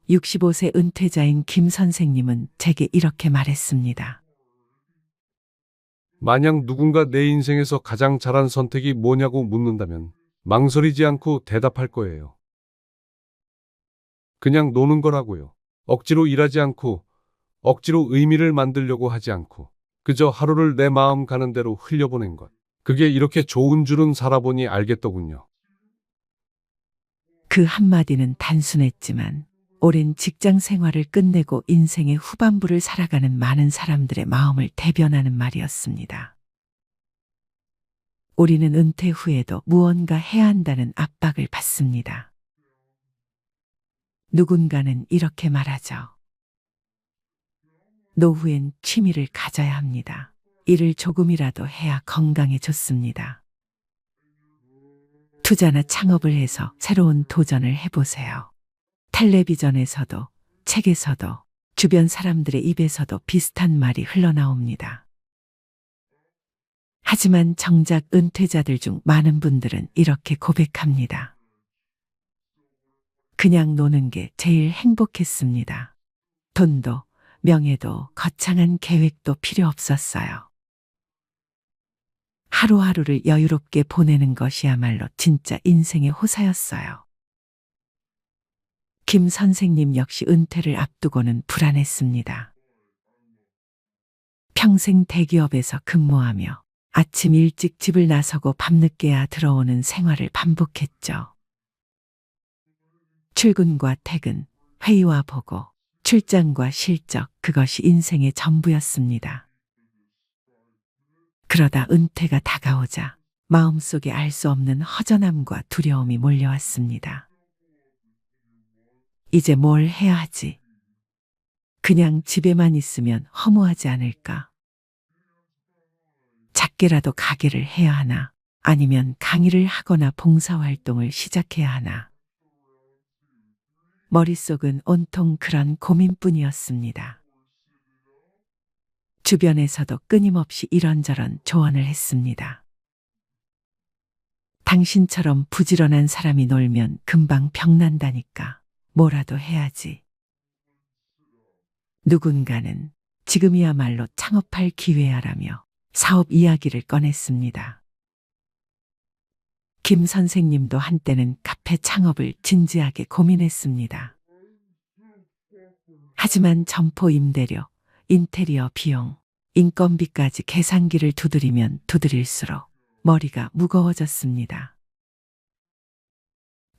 65세 은퇴자인 김 선생님은 제게 이렇게 말했습니다. 만약 누군가 내 인생에서 가장 잘한 선택이 뭐냐고 묻는다면 망설이지 않고 대답할 거예요. 그냥 노는 거라고요. 억지로 일하지 않고, 억지로 의미를 만들려고 하지 않고, 그저 하루를 내 마음 가는 대로 흘려보낸 것. 그게 이렇게 좋은 줄은 살아보니 알겠더군요. 그 한마디는 단순했지만 오랜 직장 생활을 끝내고 인생의 후반부를 살아가는 많은 사람들의 마음을 대변하는 말이었습니다. 우리는 은퇴 후에도 무언가 해야 한다는 압박을 받습니다. 누군가는 이렇게 말하죠. 노후엔 취미를 가져야 합니다. 일을 조금이라도 해야 건강에 좋습니다. 투자나 창업을 해서 새로운 도전을 해보세요. 텔레비전에서도, 책에서도, 주변 사람들의 입에서도 비슷한 말이 흘러나옵니다. 하지만 정작 은퇴자들 중 많은 분들은 이렇게 고백합니다. 그냥 노는 게 제일 행복했습니다. 돈도, 명예도, 거창한 계획도 필요 없었어요. 하루하루를 여유롭게 보내는 것이야말로 진짜 인생의 호사였어요. 김 선생님 역시 은퇴를 앞두고는 불안했습니다. 평생 대기업에서 근무하며 아침 일찍 집을 나서고 밤늦게야 들어오는 생활을 반복했죠. 출근과 퇴근, 회의와 보고, 출장과 실적, 그것이 인생의 전부였습니다. 그러다 은퇴가 다가오자 마음속에 알 수 없는 허전함과 두려움이 몰려왔습니다. 이제 뭘 해야 하지? 그냥 집에만 있으면 허무하지 않을까? 작게라도 가게를 해야 하나? 아니면 강의를 하거나 봉사활동을 시작해야 하나? 머릿속은 온통 그런 고민뿐이었습니다. 주변에서도 끊임없이 이런저런 조언을 했습니다. 당신처럼 부지런한 사람이 놀면 금방 병난다니까 뭐라도 해야지. 누군가는 지금이야말로 창업할 기회야라며 사업 이야기를 꺼냈습니다. 김 선생님도 한때는 카페 창업을 진지하게 고민했습니다. 하지만 점포 임대료, 인테리어 비용, 인건비까지 계산기를 두드리면 두드릴수록 머리가 무거워졌습니다.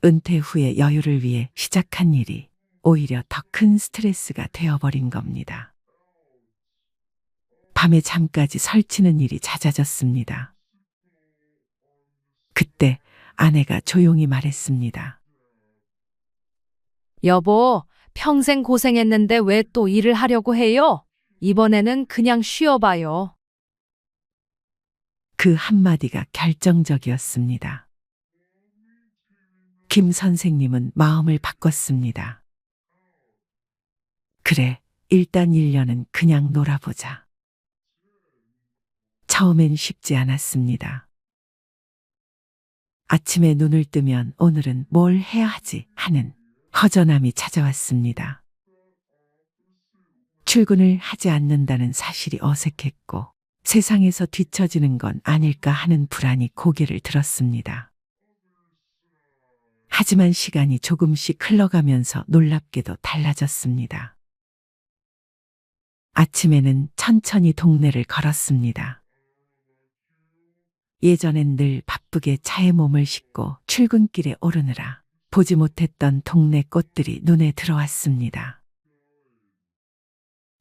은퇴 후의 여유를 위해 시작한 일이 오히려 더 큰 스트레스가 되어버린 겁니다. 밤에 잠까지 설치는 일이 잦아졌습니다. 그때 아내가 조용히 말했습니다. 여보, 평생 고생했는데 왜 또 일을 하려고 해요? 이번에는 그냥 쉬어봐요. 그 한마디가 결정적이었습니다. 김 선생님은 마음을 바꿨습니다. 그래, 일단 1년은 그냥 놀아보자. 처음엔 쉽지 않았습니다. 아침에 눈을 뜨면 오늘은 뭘 해야 하지 하는 허전함이 찾아왔습니다. 출근을 하지 않는다는 사실이 어색했고 세상에서 뒤처지는 건 아닐까 하는 불안이 고개를 들었습니다. 하지만 시간이 조금씩 흘러가면서 놀랍게도 달라졌습니다. 아침에는 천천히 동네를 걸었습니다. 예전엔 늘 바쁘게 차에 몸을 싣고 출근길에 오르느라 보지 못했던 동네 꽃들이 눈에 들어왔습니다.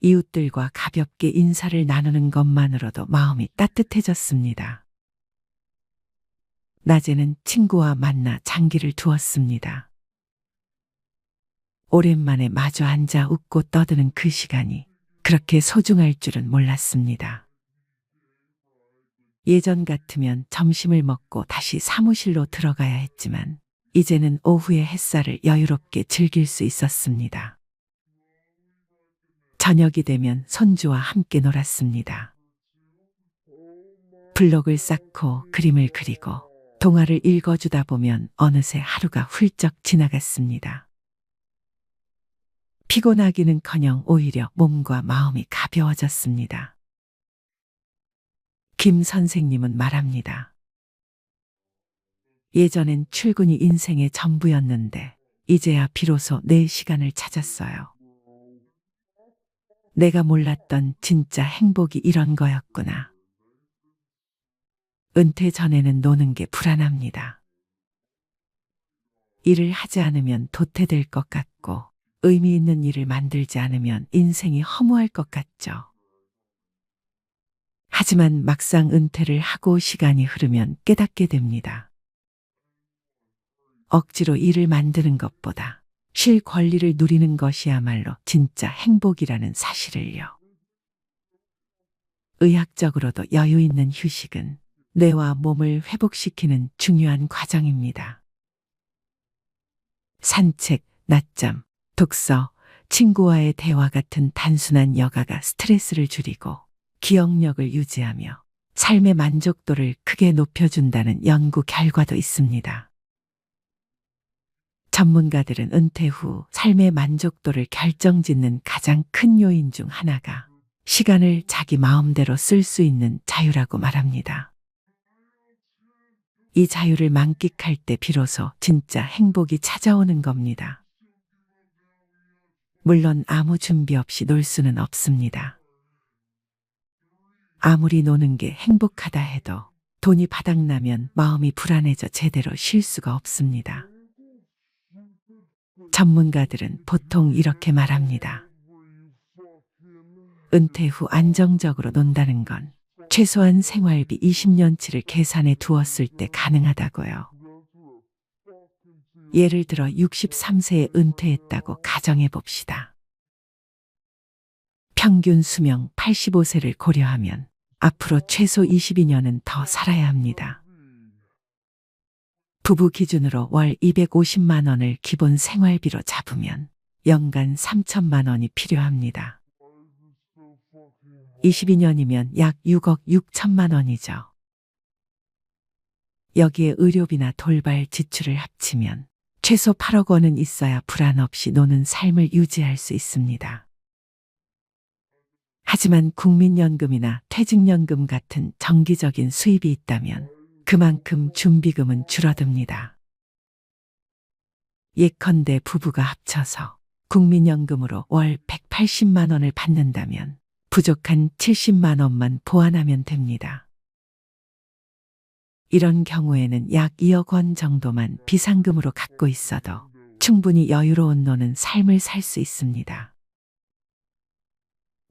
이웃들과 가볍게 인사를 나누는 것만으로도 마음이 따뜻해졌습니다. 낮에는 친구와 만나 장기를 두었습니다. 오랜만에 마주 앉아 웃고 떠드는 그 시간이 그렇게 소중할 줄은 몰랐습니다. 예전 같으면 점심을 먹고 다시 사무실로 들어가야 했지만 이제는 오후의 햇살을 여유롭게 즐길 수 있었습니다. 저녁이 되면 손주와 함께 놀았습니다. 블록을 쌓고 그림을 그리고 동화를 읽어주다 보면 어느새 하루가 훌쩍 지나갔습니다. 피곤하기는커녕 오히려 몸과 마음이 가벼워졌습니다. 김 선생님은 말합니다. 예전엔 출근이 인생의 전부였는데 이제야 비로소 내 시간을 찾았어요. 내가 몰랐던 진짜 행복이 이런 거였구나. 은퇴 전에는 노는 게 불안합니다. 일을 하지 않으면 도태될 것 같고 의미 있는 일을 만들지 않으면 인생이 허무할 것 같죠. 하지만 막상 은퇴를 하고 시간이 흐르면 깨닫게 됩니다. 억지로 일을 만드는 것보다 쉴 권리를 누리는 것이야말로 진짜 행복이라는 사실을요. 의학적으로도 여유 있는 휴식은 뇌와 몸을 회복시키는 중요한 과정입니다. 산책, 낮잠, 독서, 친구와의 대화 같은 단순한 여가가 스트레스를 줄이고 기억력을 유지하며 삶의 만족도를 크게 높여준다는 연구 결과도 있습니다. 전문가들은 은퇴 후 삶의 만족도를 결정짓는 가장 큰 요인 중 하나가 시간을 자기 마음대로 쓸 수 있는 자유라고 말합니다. 이 자유를 만끽할 때 비로소 진짜 행복이 찾아오는 겁니다. 물론 아무 준비 없이 놀 수는 없습니다. 아무리 노는 게 행복하다 해도 돈이 바닥나면 마음이 불안해져 제대로 쉴 수가 없습니다. 전문가들은 보통 이렇게 말합니다. 은퇴 후 안정적으로 논다는 건 최소한 생활비 20년치를 계산해 두었을 때 가능하다고요. 예를 들어 63세에 은퇴했다고 가정해 봅시다. 평균 수명 85세를 고려하면 앞으로 최소 22년은 더 살아야 합니다. 부부 기준으로 월 250만 원을 기본 생활비로 잡으면 연간 3천만 원이 필요합니다. 22년이면 약 6억 6천만 원이죠. 여기에 의료비나 돌발 지출을 합치면 최소 8억 원은 있어야 불안 없이 노는 삶을 유지할 수 있습니다. 하지만 국민연금이나 퇴직연금 같은 정기적인 수입이 있다면 그만큼 준비금은 줄어듭니다. 예컨대 부부가 합쳐서 국민연금으로 월 180만 원을 받는다면 부족한 70만 원만 보완하면 됩니다. 이런 경우에는 약 2억 원 정도만 비상금으로 갖고 있어도 충분히 여유로운 노는 삶을 살 수 있습니다.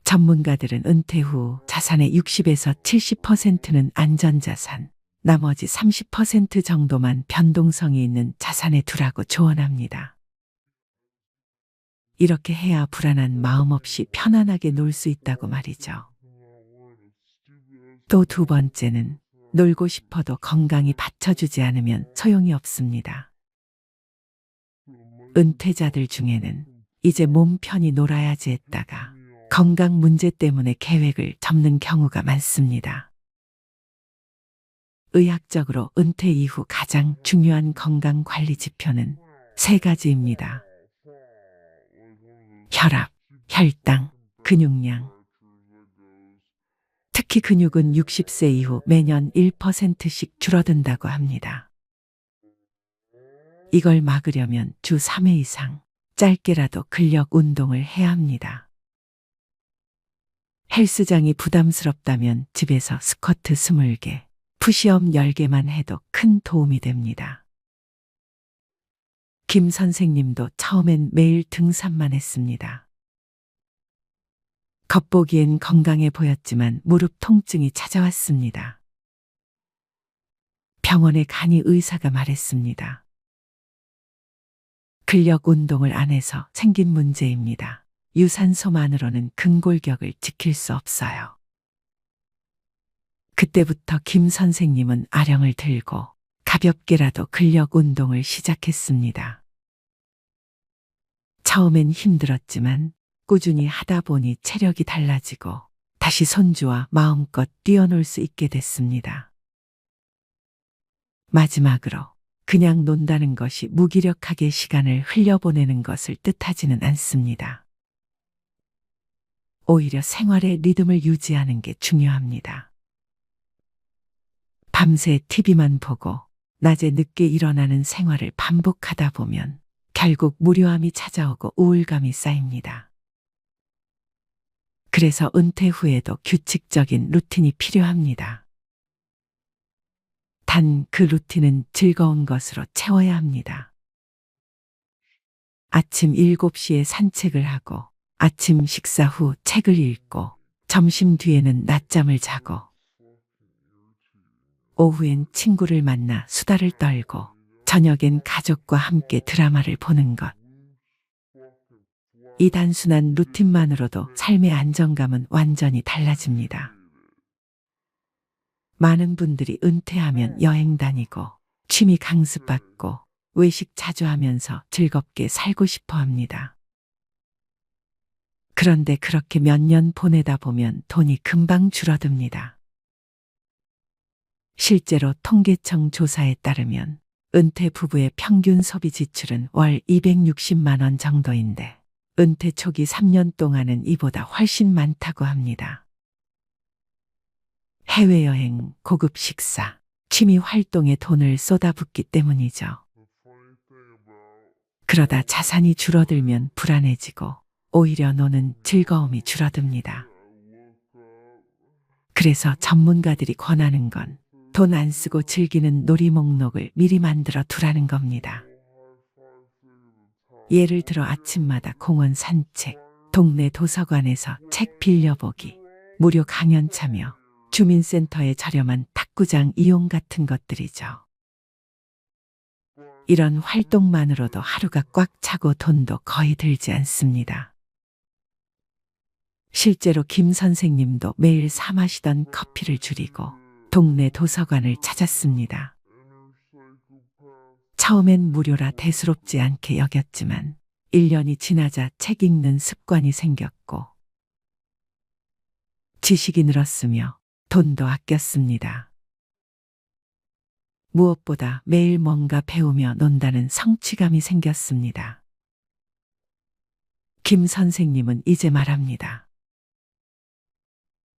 전문가들은 은퇴 후 자산의 60에서 70%는 안전자산, 나머지 30% 정도만 변동성이 있는 자산에 두라고 조언합니다. 이렇게 해야 불안한 마음 없이 편안하게 놀 수 있다고 말이죠. 또 두 번째는 놀고 싶어도 건강이 받쳐주지 않으면 소용이 없습니다. 은퇴자들 중에는 이제 몸 편히 놀아야지 했다가 건강 문제 때문에 계획을 접는 경우가 많습니다. 의학적으로 은퇴 이후 가장 중요한 건강 관리 지표는 3가지입니다. 혈압, 혈당, 근육량. 특히 근육은 60세 이후 매년 1%씩 줄어든다고 합니다. 이걸 막으려면 주 3회 이상 짧게라도 근력 운동을 해야 합니다. 헬스장이 부담스럽다면 집에서 스쿼트 20개, 푸시업 10개만 해도 큰 도움이 됩니다. 김 선생님도 처음엔 매일 등산만 했습니다. 겉보기엔 건강해 보였지만 무릎 통증이 찾아왔습니다. 병원에 가니 의사가 말했습니다. 근력 운동을 안 해서 생긴 문제입니다. 유산소만으로는 근골격을 지킬 수 없어요. 그때부터 김 선생님은 아령을 들고 가볍게라도 근력 운동을 시작했습니다. 처음엔 힘들었지만 꾸준히 하다 보니 체력이 달라지고 다시 손주와 마음껏 뛰어놀 수 있게 됐습니다. 마지막으로 그냥 논다는 것이 무기력하게 시간을 흘려보내는 것을 뜻하지는 않습니다. 오히려 생활의 리듬을 유지하는 게 중요합니다. 밤새 TV만 보고 낮에 늦게 일어나는 생활을 반복하다 보면 결국 무료함이 찾아오고 우울감이 쌓입니다. 그래서 은퇴 후에도 규칙적인 루틴이 필요합니다. 단 그 루틴은 즐거운 것으로 채워야 합니다. 아침 7시에 산책을 하고 아침 식사 후 책을 읽고 점심 뒤에는 낮잠을 자고 오후엔 친구를 만나 수다를 떨고 저녁엔 가족과 함께 드라마를 보는 것. 이 단순한 루틴만으로도 삶의 안정감은 완전히 달라집니다. 많은 분들이 은퇴하면 여행 다니고 취미 강습받고 외식 자주 하면서 즐겁게 살고 싶어 합니다. 그런데 그렇게 몇 년 보내다 보면 돈이 금방 줄어듭니다. 실제로 통계청 조사에 따르면 은퇴 부부의 평균 소비 지출은 월 260만 원 정도인데 은퇴 초기 3년 동안은 이보다 훨씬 많다고 합니다. 해외여행, 고급 식사, 취미 활동에 돈을 쏟아붓기 때문이죠. 그러다 자산이 줄어들면 불안해지고 오히려 노는 즐거움이 줄어듭니다. 그래서 전문가들이 권하는 건 돈 안 쓰고 즐기는 놀이 목록을 미리 만들어 두라는 겁니다. 예를 들어 아침마다 공원 산책, 동네 도서관에서 책 빌려보기, 무료 강연 참여, 주민센터의 저렴한 탁구장 이용 같은 것들이죠. 이런 활동만으로도 하루가 꽉 차고 돈도 거의 들지 않습니다. 실제로 김 선생님도 매일 사 마시던 커피를 줄이고 동네 도서관을 찾았습니다. 처음엔 무료라 대수롭지 않게 여겼지만 1년이 지나자 책 읽는 습관이 생겼고 지식이 늘었으며 돈도 아꼈습니다. 무엇보다 매일 뭔가 배우며 논다는 성취감이 생겼습니다. 김 선생님은 이제 말합니다.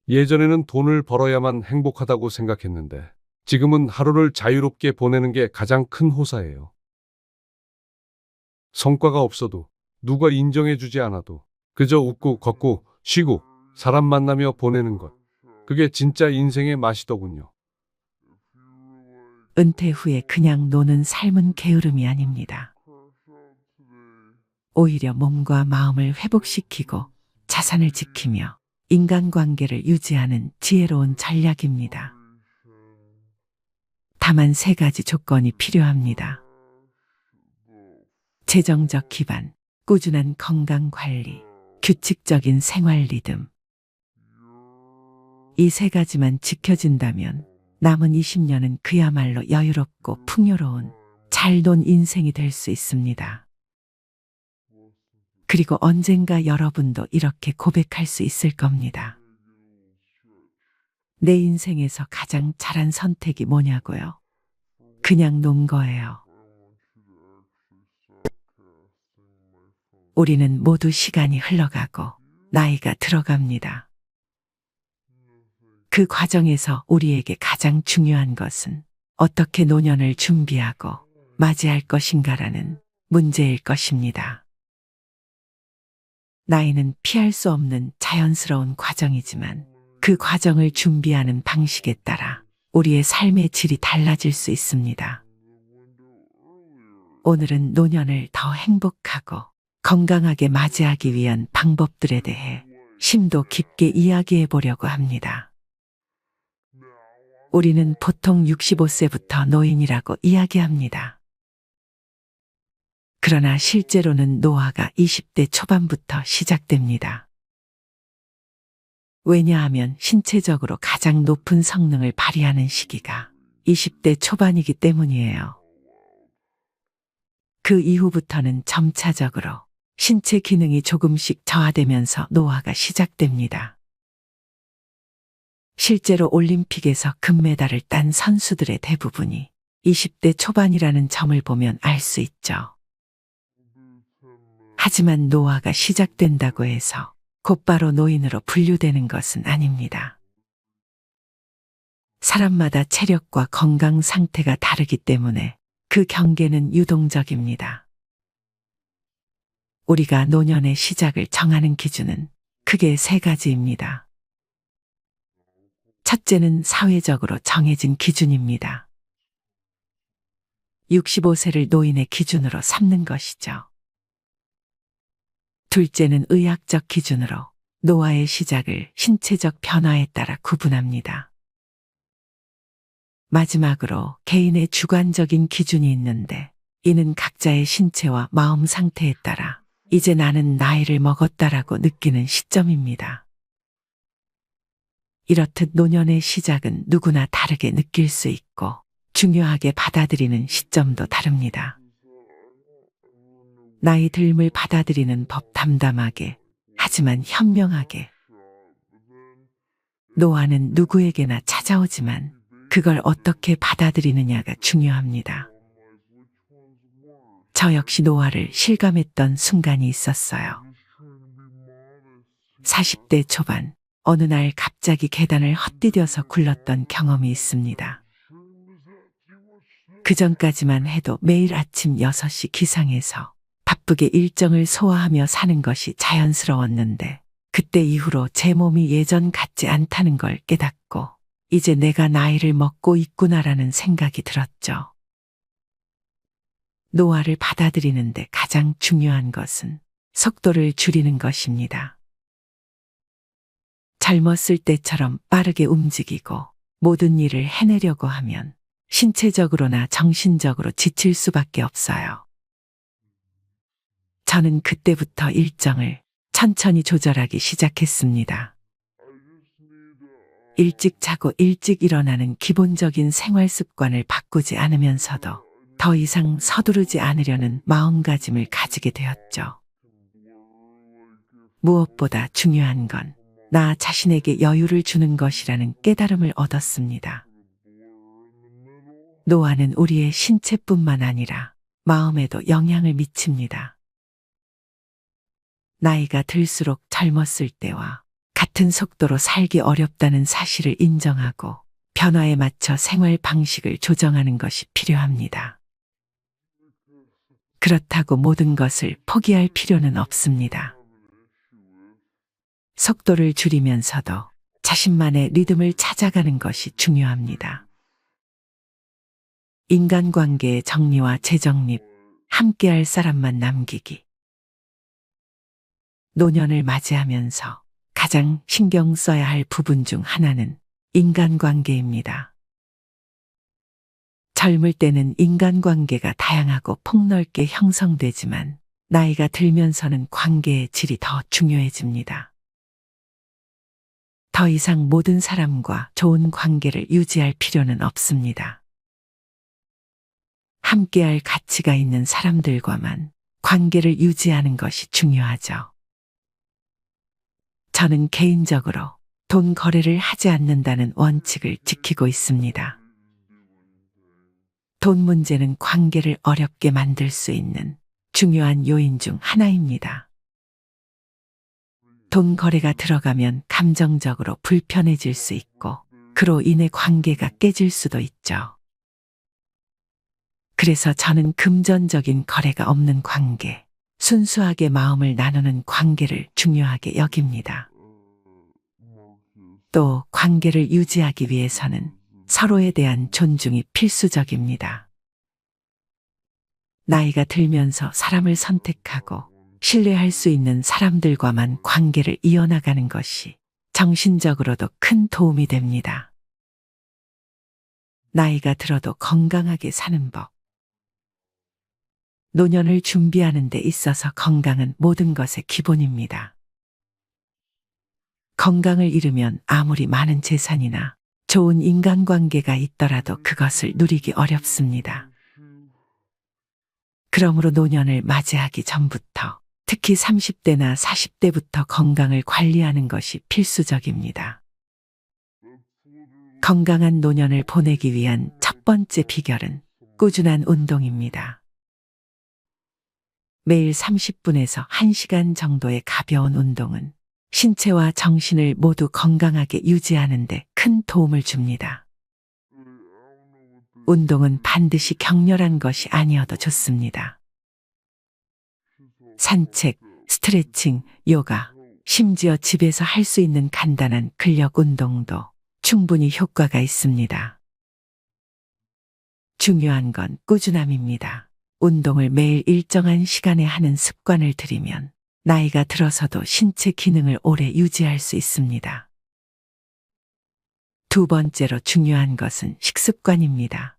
예전에는 돈을 벌어야만 행복하다고 생각했는데 지금은 하루를 자유롭게 보내는 게 가장 큰 호사예요. 성과가 없어도 누가 인정해주지 않아도 그저 웃고 걷고 쉬고 사람 만나며 보내는 것. 그게 진짜 인생의 맛이더군요. 은퇴 후에 그냥 노는 삶은 게으름이 아닙니다. 오히려 몸과 마음을 회복시키고 자산을 지키며 인간관계를 유지하는 지혜로운 전략입니다. 다만 3가지 조건이 필요합니다. 재정적 기반, 꾸준한 건강관리, 규칙적인 생활 리듬. 이 3가지만 지켜진다면 남은 20년은 그야말로 여유롭고 풍요로운 잘 논 인생이 될 수 있습니다. 그리고 언젠가 여러분도 이렇게 고백할 수 있을 겁니다. 내 인생에서 가장 잘한 선택이 뭐냐고요? 그냥 논 거예요. 우리는 모두 시간이 흘러가고 나이가 들어갑니다. 그 과정에서 우리에게 가장 중요한 것은 어떻게 노년을 준비하고 맞이할 것인가라는 문제일 것입니다. 나이는 피할 수 없는 자연스러운 과정이지만 그 과정을 준비하는 방식에 따라 우리의 삶의 질이 달라질 수 있습니다. 오늘은 노년을 더 행복하고 건강하게 맞이하기 위한 방법들에 대해 심도 깊게 이야기해 보려고 합니다. 우리는 보통 65세부터 노인이라고 이야기합니다. 그러나 실제로는 노화가 20대 초반부터 시작됩니다. 왜냐하면 신체적으로 가장 높은 성능을 발휘하는 시기가 20대 초반이기 때문이에요. 그 이후부터는 점차적으로 신체 기능이 조금씩 저하되면서 노화가 시작됩니다. 실제로 올림픽에서 금메달을 딴 선수들의 대부분이 20대 초반이라는 점을 보면 알 수 있죠. 하지만 노화가 시작된다고 해서 곧바로 노인으로 분류되는 것은 아닙니다. 사람마다 체력과 건강 상태가 다르기 때문에 그 경계는 유동적입니다. 우리가 노년의 시작을 정하는 기준은 크게 세 가지입니다. 첫째는 사회적으로 정해진 기준입니다. 65세를 노인의 기준으로 삼는 것이죠. 둘째는 의학적 기준으로 노화의 시작을 신체적 변화에 따라 구분합니다. 마지막으로 개인의 주관적인 기준이 있는데 이는 각자의 신체와 마음 상태에 따라 이제 나는 나이를 먹었다라고 느끼는 시점입니다. 이렇듯 노년의 시작은 누구나 다르게 느낄 수 있고 중요하게 받아들이는 시점도 다릅니다. 나이 듦을 받아들이는 법 담담하게 하지만 현명하게. 노화는 누구에게나 찾아오지만 그걸 어떻게 받아들이느냐가 중요합니다. 저 역시 노화를 실감했던 순간이 있었어요. 40대 초반 어느 날 갑자기 계단을 헛디뎌서 굴렀던 경험이 있습니다. 그전까지만 해도 매일 아침 6시 기상해서 바쁘게 일정을 소화하며 사는 것이 자연스러웠는데 그때 이후로 제 몸이 예전 같지 않다는 걸 깨닫고 이제 내가 나이를 먹고 있구나라는 생각이 들었죠. 노화를 받아들이는데 가장 중요한 것은 속도를 줄이는 것입니다. 젊었을 때처럼 빠르게 움직이고 모든 일을 해내려고 하면 신체적으로나 정신적으로 지칠 수밖에 없어요. 저는 그때부터 일정을 천천히 조절하기 시작했습니다. 일찍 자고 일찍 일어나는 기본적인 생활 습관을 바꾸지 않으면서도 더 이상 서두르지 않으려는 마음가짐을 가지게 되었죠. 무엇보다 중요한 건 나 자신에게 여유를 주는 것이라는 깨달음을 얻었습니다. 노화는 우리의 신체뿐만 아니라 마음에도 영향을 미칩니다. 나이가 들수록 젊었을 때와 같은 속도로 살기 어렵다는 사실을 인정하고 변화에 맞춰 생활 방식을 조정하는 것이 필요합니다. 그렇다고 모든 것을 포기할 필요는 없습니다. 속도를 줄이면서도 자신만의 리듬을 찾아가는 것이 중요합니다. 인간관계의 정리와 재정립, 함께할 사람만 남기기. 노년을 맞이하면서 가장 신경 써야 할 부분 중 하나는 인간관계입니다. 젊을 때는 인간관계가 다양하고 폭넓게 형성되지만 나이가 들면서는 관계의 질이 더 중요해집니다. 더 이상 모든 사람과 좋은 관계를 유지할 필요는 없습니다. 함께할 가치가 있는 사람들과만 관계를 유지하는 것이 중요하죠. 저는 개인적으로 돈 거래를 하지 않는다는 원칙을 지키고 있습니다. 돈 문제는 관계를 어렵게 만들 수 있는 중요한 요인 중 하나입니다. 돈 거래가 들어가면 감정적으로 불편해질 수 있고 그로 인해 관계가 깨질 수도 있죠. 그래서 저는 금전적인 거래가 없는 관계, 순수하게 마음을 나누는 관계를 중요하게 여깁니다. 또 관계를 유지하기 위해서는 서로에 대한 존중이 필수적입니다. 나이가 들면서 사람을 선택하고 신뢰할 수 있는 사람들과만 관계를 이어나가는 것이 정신적으로도 큰 도움이 됩니다. 나이가 들어도 건강하게 사는 법. 노년을 준비하는 데 있어서 건강은 모든 것의 기본입니다. 건강을 잃으면 아무리 많은 재산이나 좋은 인간관계가 있더라도 그것을 누리기 어렵습니다. 그러므로 노년을 맞이하기 전부터 특히 30대나 40대부터 건강을 관리하는 것이 필수적입니다. 건강한 노년을 보내기 위한 첫 번째 비결은 꾸준한 운동입니다. 매일 30분에서 1시간 정도의 가벼운 운동은 신체와 정신을 모두 건강하게 유지하는 데 큰 도움을 줍니다. 운동은 반드시 격렬한 것이 아니어도 좋습니다. 산책, 스트레칭, 요가, 심지어 집에서 할 수 있는 간단한 근력 운동도 충분히 효과가 있습니다. 중요한 건 꾸준함입니다. 운동을 매일 일정한 시간에 하는 습관을 들이면 나이가 들어서도 신체 기능을 오래 유지할 수 있습니다. 두 번째로 중요한 것은 식습관입니다.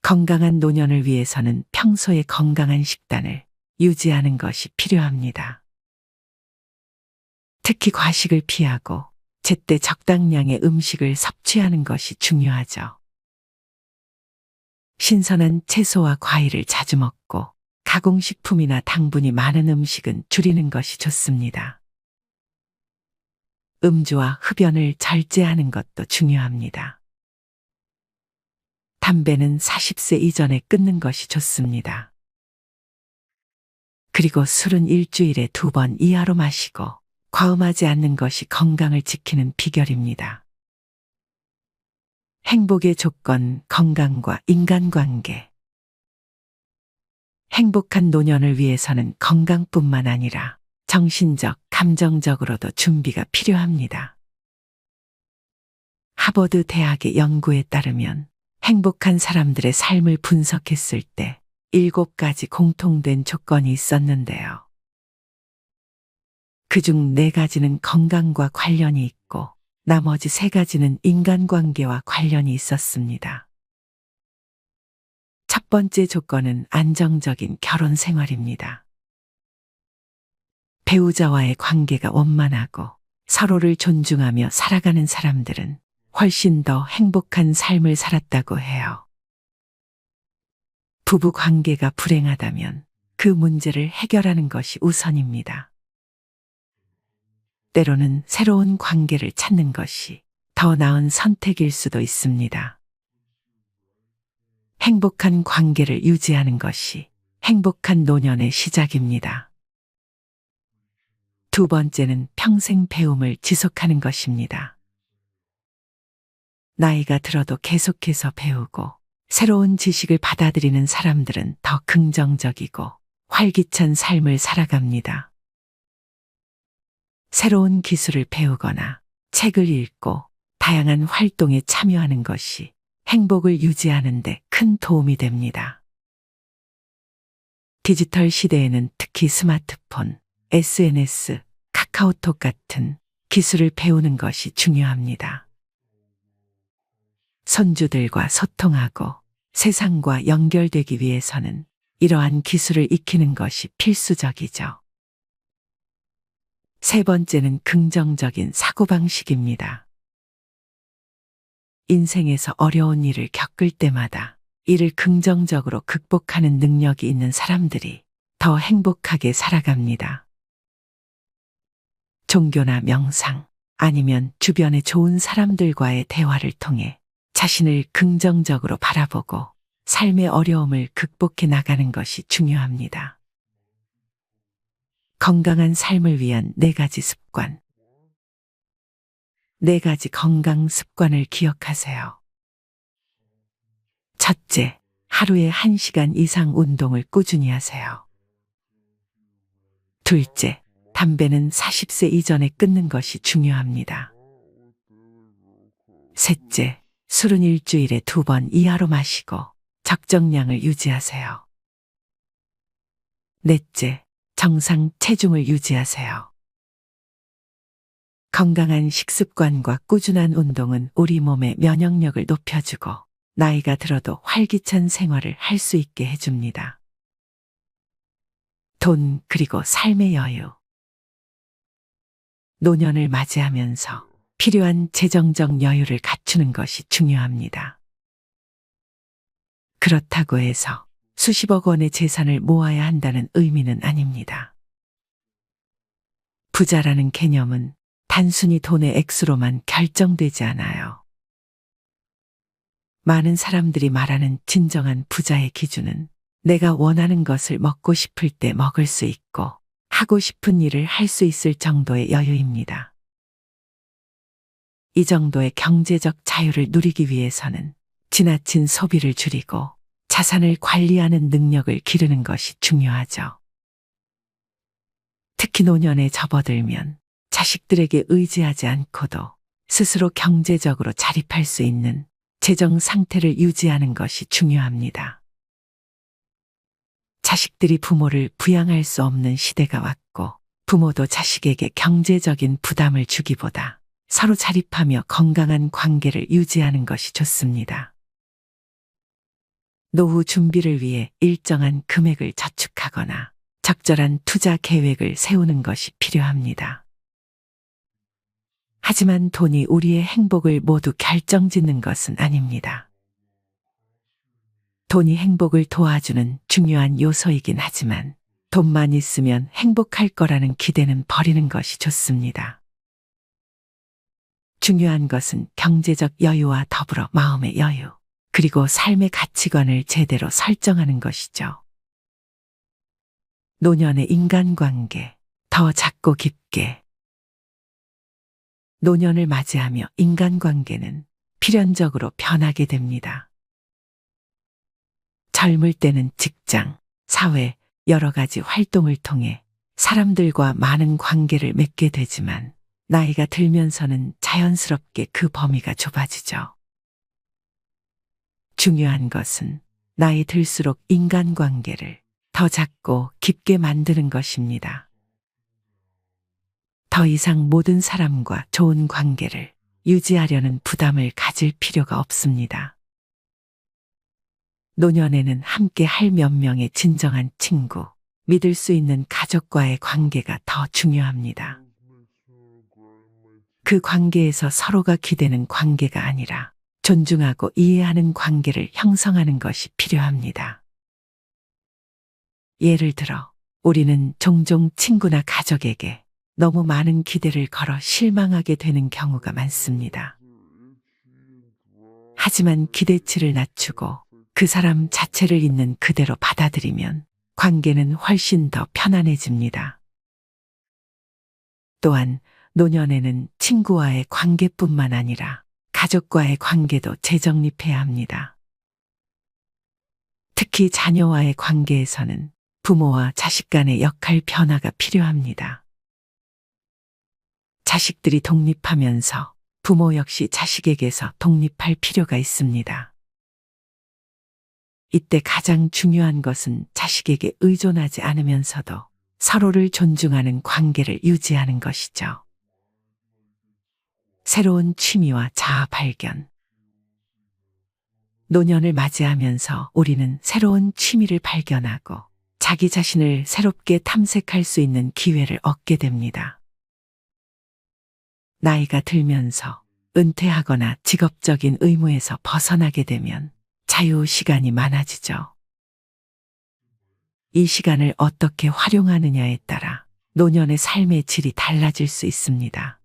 건강한 노년을 위해서는 평소에 건강한 식단을 유지하는 것이 필요합니다. 특히 과식을 피하고 제때 적당량의 음식을 섭취하는 것이 중요하죠. 신선한 채소와 과일을 자주 먹고 가공식품이나 당분이 많은 음식은 줄이는 것이 좋습니다. 음주와 흡연을 절제하는 것도 중요합니다. 담배는 40세 이전에 끊는 것이 좋습니다. 그리고 술은 일주일에 2번 이하로 마시고 과음하지 않는 것이 건강을 지키는 비결입니다. 행복의 조건, 건강과 인간관계. 행복한 노년을 위해서는 건강뿐만 아니라 정신적, 감정적으로도 준비가 필요합니다. 하버드 대학의 연구에 따르면 행복한 사람들의 삶을 분석했을 때 7가지 공통된 조건이 있었는데요. 그중 4가지는 건강과 관련이 있고 나머지 3가지는 인간관계와 관련이 있었습니다. 첫 번째 조건은 안정적인 결혼 생활입니다. 배우자와의 관계가 원만하고 서로를 존중하며 살아가는 사람들은 훨씬 더 행복한 삶을 살았다고 해요. 부부 관계가 불행하다면 그 문제를 해결하는 것이 우선입니다. 때로는 새로운 관계를 찾는 것이 더 나은 선택일 수도 있습니다. 행복한 관계를 유지하는 것이 행복한 노년의 시작입니다. 두 번째는 평생 배움을 지속하는 것입니다. 나이가 들어도 계속해서 배우고 새로운 지식을 받아들이는 사람들은 더 긍정적이고 활기찬 삶을 살아갑니다. 새로운 기술을 배우거나 책을 읽고 다양한 활동에 참여하는 것이 행복을 유지하는 데 큰 도움이 됩니다. 디지털 시대에는 특히 스마트폰, SNS, 카카오톡 같은 기술을 배우는 것이 중요합니다. 손주들과 소통하고 세상과 연결되기 위해서는 이러한 기술을 익히는 것이 필수적이죠. 세 번째는 긍정적인 사고방식입니다. 인생에서 어려운 일을 겪을 때마다 이를 긍정적으로 극복하는 능력이 있는 사람들이 더 행복하게 살아갑니다. 종교나 명상 아니면 주변의 좋은 사람들과의 대화를 통해 자신을 긍정적으로 바라보고 삶의 어려움을 극복해 나가는 것이 중요합니다. 건강한 삶을 위한 4가지 습관. 4가지 건강 습관을 기억하세요. 첫째, 하루에 1시간 이상 운동을 꾸준히 하세요. 둘째, 담배는 40세 이전에 끊는 것이 중요합니다. 셋째, 술은 일주일에 2번 이하로 마시고 적정량을 유지하세요. 넷째, 정상 체중을 유지하세요. 건강한 식습관과 꾸준한 운동은 우리 몸의 면역력을 높여주고 나이가 들어도 활기찬 생활을 할 수 있게 해줍니다. 돈 그리고 삶의 여유. 노년을 맞이하면서 필요한 재정적 여유를 갖추는 것이 중요합니다. 그렇다고 해서 수십억 원의 재산을 모아야 한다는 의미는 아닙니다. 부자라는 개념은 단순히 돈의 액수로만 결정되지 않아요. 많은 사람들이 말하는 진정한 부자의 기준은 내가 원하는 것을 먹고 싶을 때 먹을 수 있고 하고 싶은 일을 할 수 있을 정도의 여유입니다. 이 정도의 경제적 자유를 누리기 위해서는 지나친 소비를 줄이고 자산을 관리하는 능력을 기르는 것이 중요하죠. 특히 노년에 접어들면 자식들에게 의지하지 않고도 스스로 경제적으로 자립할 수 있는 재정 상태를 유지하는 것이 중요합니다. 자식들이 부모를 부양할 수 없는 시대가 왔고 부모도 자식에게 경제적인 부담을 주기보다 서로 자립하며 건강한 관계를 유지하는 것이 좋습니다. 노후 준비를 위해 일정한 금액을 저축하거나 적절한 투자 계획을 세우는 것이 필요합니다. 하지만 돈이 우리의 행복을 모두 결정짓는 것은 아닙니다. 돈이 행복을 도와주는 중요한 요소이긴 하지만 돈만 있으면 행복할 거라는 기대는 버리는 것이 좋습니다. 중요한 것은 경제적 여유와 더불어 마음의 여유, 그리고 삶의 가치관을 제대로 설정하는 것이죠. 노년의 인간관계, 더 작고 깊게. 노년을 맞이하며 인간관계는 필연적으로 변하게 됩니다. 젊을 때는 직장, 사회, 여러 가지 활동을 통해 사람들과 많은 관계를 맺게 되지만 나이가 들면서는 자연스럽게 그 범위가 좁아지죠. 중요한 것은 나이 들수록 인간관계를 더 작고 깊게 만드는 것입니다. 더 이상 모든 사람과 좋은 관계를 유지하려는 부담을 가질 필요가 없습니다. 노년에는 함께 할 몇 명의 진정한 친구, 믿을 수 있는 가족과의 관계가 더 중요합니다. 그 관계에서 서로가 기대는 관계가 아니라 존중하고 이해하는 관계를 형성하는 것이 필요합니다. 예를 들어, 우리는 종종 친구나 가족에게 너무 많은 기대를 걸어 실망하게 되는 경우가 많습니다. 하지만 기대치를 낮추고 그 사람 자체를 있는 그대로 받아들이면 관계는 훨씬 더 편안해집니다. 또한 노년에는 친구와의 관계뿐만 아니라 가족과의 관계도 재정립해야 합니다. 특히 자녀와의 관계에서는 부모와 자식 간의 역할 변화가 필요합니다. 자식들이 독립하면서 부모 역시 자식에게서 독립할 필요가 있습니다. 이때 가장 중요한 것은 자식에게 의존하지 않으면서도 서로를 존중하는 관계를 유지하는 것이죠. 새로운 취미와 자아 발견. 노년을 맞이하면서 우리는 새로운 취미를 발견하고 자기 자신을 새롭게 탐색할 수 있는 기회를 얻게 됩니다. 나이가 들면서 은퇴하거나 직업적인 의무에서 벗어나게 되면 자유 시간이 많아지죠. 이 시간을 어떻게 활용하느냐에 따라 노년의 삶의 질이 달라질 수 있습니다.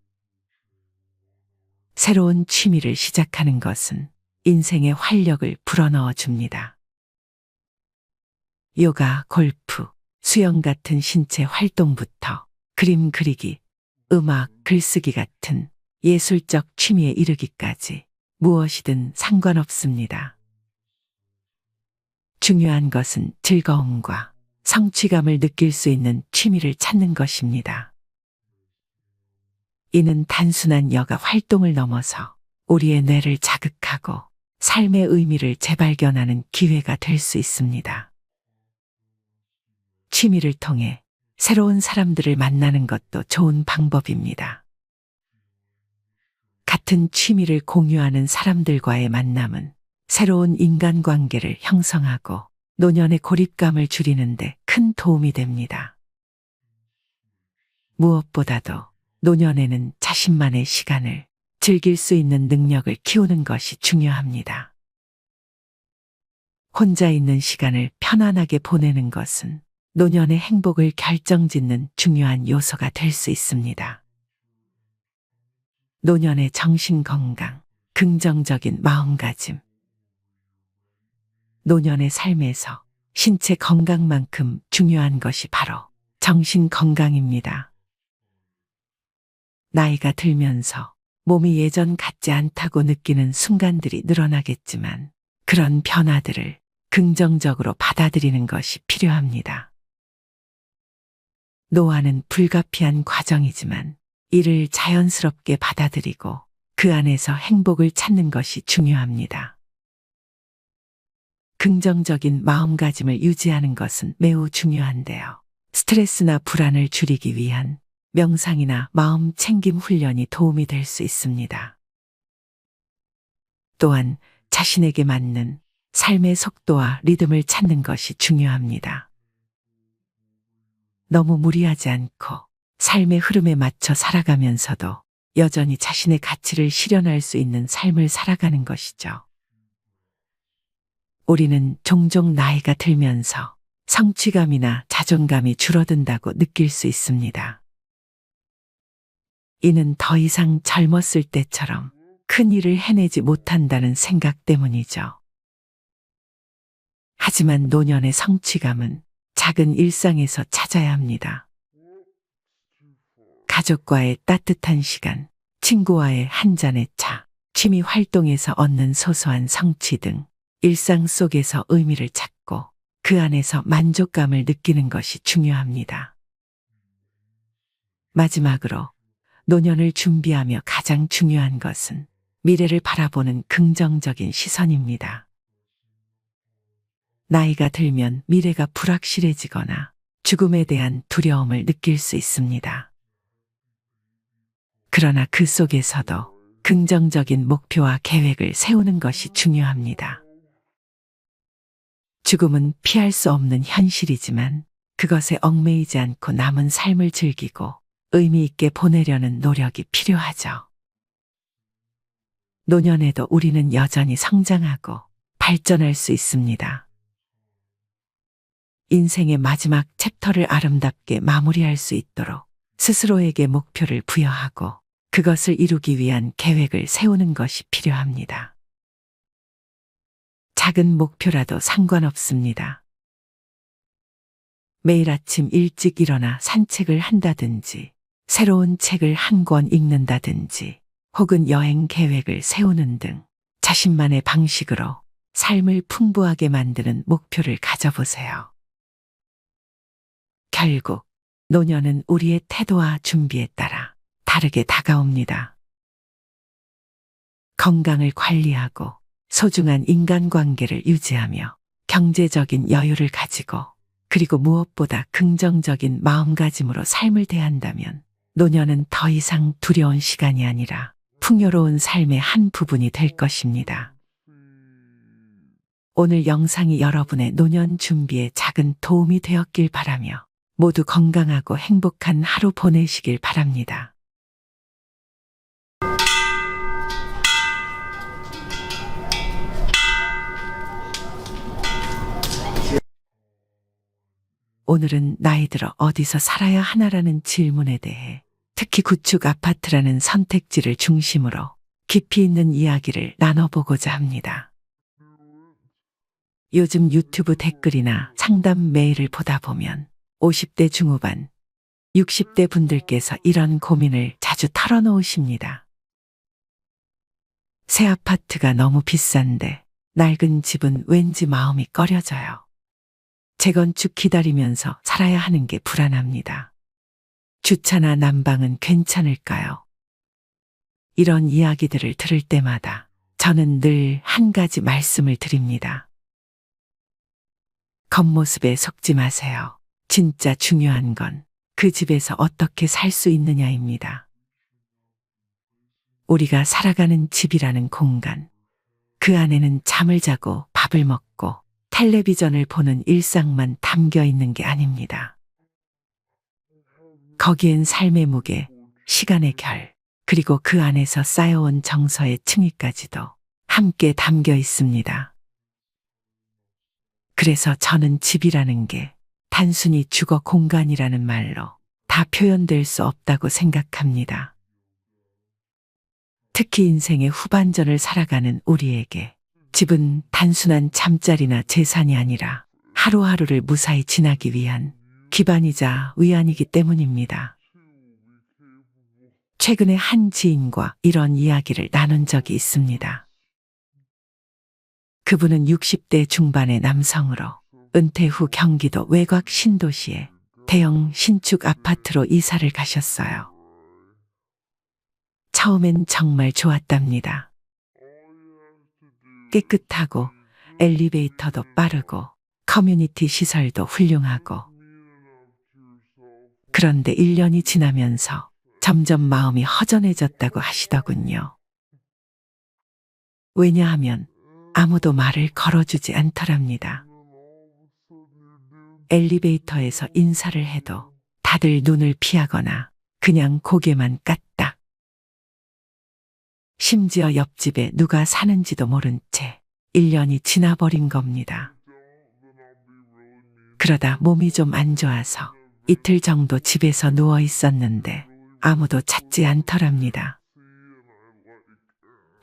새로운 취미를 시작하는 것은 인생의 활력을 불어넣어 줍니다. 요가, 골프, 수영 같은 신체 활동부터 그림 그리기, 음악, 글쓰기 같은 예술적 취미에 이르기까지 무엇이든 상관없습니다. 중요한 것은 즐거움과 성취감을 느낄 수 있는 취미를 찾는 것입니다. 이는 단순한 여가 활동을 넘어서 우리의 뇌를 자극하고 삶의 의미를 재발견하는 기회가 될 수 있습니다. 취미를 통해 새로운 사람들을 만나는 것도 좋은 방법입니다. 같은 취미를 공유하는 사람들과의 만남은 새로운 인간관계를 형성하고 노년의 고립감을 줄이는 데 큰 도움이 됩니다. 무엇보다도 노년에는 자신만의 시간을 즐길 수 있는 능력을 키우는 것이 중요합니다. 혼자 있는 시간을 편안하게 보내는 것은 노년의 행복을 결정짓는 중요한 요소가 될 수 있습니다. 노년의 정신건강, 긍정적인 마음가짐. 노년의 삶에서 신체 건강만큼 중요한 것이 바로 정신 건강입니다. 나이가 들면서 몸이 예전 같지 않다고 느끼는 순간들이 늘어나겠지만 그런 변화들을 긍정적으로 받아들이는 것이 필요합니다. 노화는 불가피한 과정이지만 이를 자연스럽게 받아들이고 그 안에서 행복을 찾는 것이 중요합니다. 긍정적인 마음가짐을 유지하는 것은 매우 중요한데요. 스트레스나 불안을 줄이기 위한 명상이나 마음 챙김 훈련이 도움이 될 수 있습니다. 또한 자신에게 맞는 삶의 속도와 리듬을 찾는 것이 중요합니다. 너무 무리하지 않고 삶의 흐름에 맞춰 살아가면서도 여전히 자신의 가치를 실현할 수 있는 삶을 살아가는 것이죠. 우리는 종종 나이가 들면서 성취감이나 자존감이 줄어든다고 느낄 수 있습니다. 이는 더 이상 젊었을 때처럼 큰 일을 해내지 못한다는 생각 때문이죠. 하지만 노년의 성취감은 작은 일상에서 찾아야 합니다. 가족과의 따뜻한 시간, 친구와의 한 잔의 차, 취미 활동에서 얻는 소소한 성취 등 일상 속에서 의미를 찾고 그 안에서 만족감을 느끼는 것이 중요합니다. 마지막으로 노년을 준비하며 가장 중요한 것은 미래를 바라보는 긍정적인 시선입니다. 나이가 들면 미래가 불확실해지거나 죽음에 대한 두려움을 느낄 수 있습니다. 그러나 그 속에서도 긍정적인 목표와 계획을 세우는 것이 중요합니다. 죽음은 피할 수 없는 현실이지만 그것에 얽매이지 않고 남은 삶을 즐기고 의미 있게 보내려는 노력이 필요하죠. 노년에도 우리는 여전히 성장하고 발전할 수 있습니다. 인생의 마지막 챕터를 아름답게 마무리할 수 있도록 스스로에게 목표를 부여하고 그것을 이루기 위한 계획을 세우는 것이 필요합니다. 작은 목표라도 상관없습니다. 매일 아침 일찍 일어나 산책을 한다든지, 새로운 책을 한 권 읽는다든지, 혹은 여행 계획을 세우는 등 자신만의 방식으로 삶을 풍부하게 만드는 목표를 가져보세요. 결국 노년은 우리의 태도와 준비에 따라 다르게 다가옵니다. 건강을 관리하고 소중한 인간관계를 유지하며 경제적인 여유를 가지고 그리고 무엇보다 긍정적인 마음가짐으로 삶을 대한다면 노년은 더 이상 두려운 시간이 아니라 풍요로운 삶의 한 부분이 될 것입니다. 오늘 영상이 여러분의 노년 준비에 작은 도움이 되었길 바라며 모두 건강하고 행복한 하루 보내시길 바랍니다. 오늘은 나이 들어 어디서 살아야 하나라는 질문에 대해 특히 구축 아파트라는 선택지를 중심으로 깊이 있는 이야기를 나눠보고자 합니다. 요즘 유튜브 댓글이나 상담 메일을 보다 보면 50대 중후반, 60대 분들께서 이런 고민을 자주 털어놓으십니다. 새 아파트가 너무 비싼데 낡은 집은 왠지 마음이 꺼려져요. 재건축 기다리면서 살아야 하는 게 불안합니다. 주차나 난방은 괜찮을까요? 이런 이야기들을 들을 때마다 저는 늘 한 가지 말씀을 드립니다. 겉모습에 속지 마세요. 진짜 중요한 건 그 집에서 어떻게 살 수 있느냐입니다. 우리가 살아가는 집이라는 공간, 그 안에는 잠을 자고 밥을 먹고 텔레비전을 보는 일상만 담겨 있는 게 아닙니다. 거기엔 삶의 무게, 시간의 결, 그리고 그 안에서 쌓여온 정서의 층위까지도 함께 담겨 있습니다. 그래서 저는 집이라는 게 단순히 주거 공간이라는 말로 다 표현될 수 없다고 생각합니다. 특히 인생의 후반전을 살아가는 우리에게 집은 단순한 잠자리나 재산이 아니라 하루하루를 무사히 지나기 위한 기반이자 위안이기 때문입니다. 최근에 한 지인과 이런 이야기를 나눈 적이 있습니다. 그분은 60대 중반의 남성으로 은퇴 후 경기도 외곽 신도시에 대형 신축 아파트로 이사를 가셨어요. 처음엔 정말 좋았답니다. 깨끗하고 엘리베이터도 빠르고 커뮤니티 시설도 훌륭하고. 그런데 1년이 지나면서 점점 마음이 허전해졌다고 하시더군요. 왜냐하면 아무도 말을 걸어주지 않더랍니다. 엘리베이터에서 인사를 해도 다들 눈을 피하거나 그냥 고개만 까딱. 심지어 옆집에 누가 사는지도 모른 채 1년이 지나버린 겁니다. 그러다 몸이 좀 안 좋아서 이틀 정도 집에서 누워 있었는데 아무도 찾지 않더랍니다.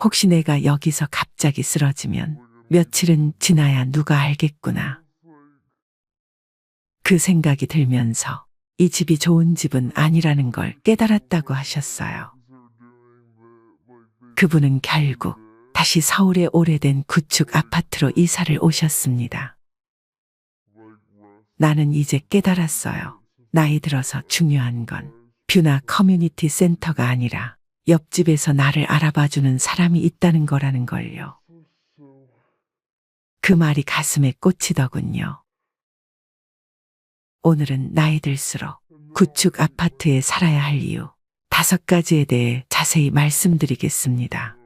혹시 내가 여기서 갑자기 쓰러지면 며칠은 지나야 누가 알겠구나. 그 생각이 들면서 이 집이 좋은 집은 아니라는 걸 깨달았다고 하셨어요. 그분은 결국 다시 서울의 오래된 구축 아파트로 이사를 오셨습니다. 나는 이제 깨달았어요. 나이 들어서 중요한 건 뷰나 커뮤니티 센터가 아니라 옆집에서 나를 알아봐주는 사람이 있다는 거라는 걸요. 그 말이 가슴에 꽂히더군요. 오늘은 나이 들수록 구축 아파트에 살아야 할 이유 5가지에 대해 자세히 말씀드리겠습니다.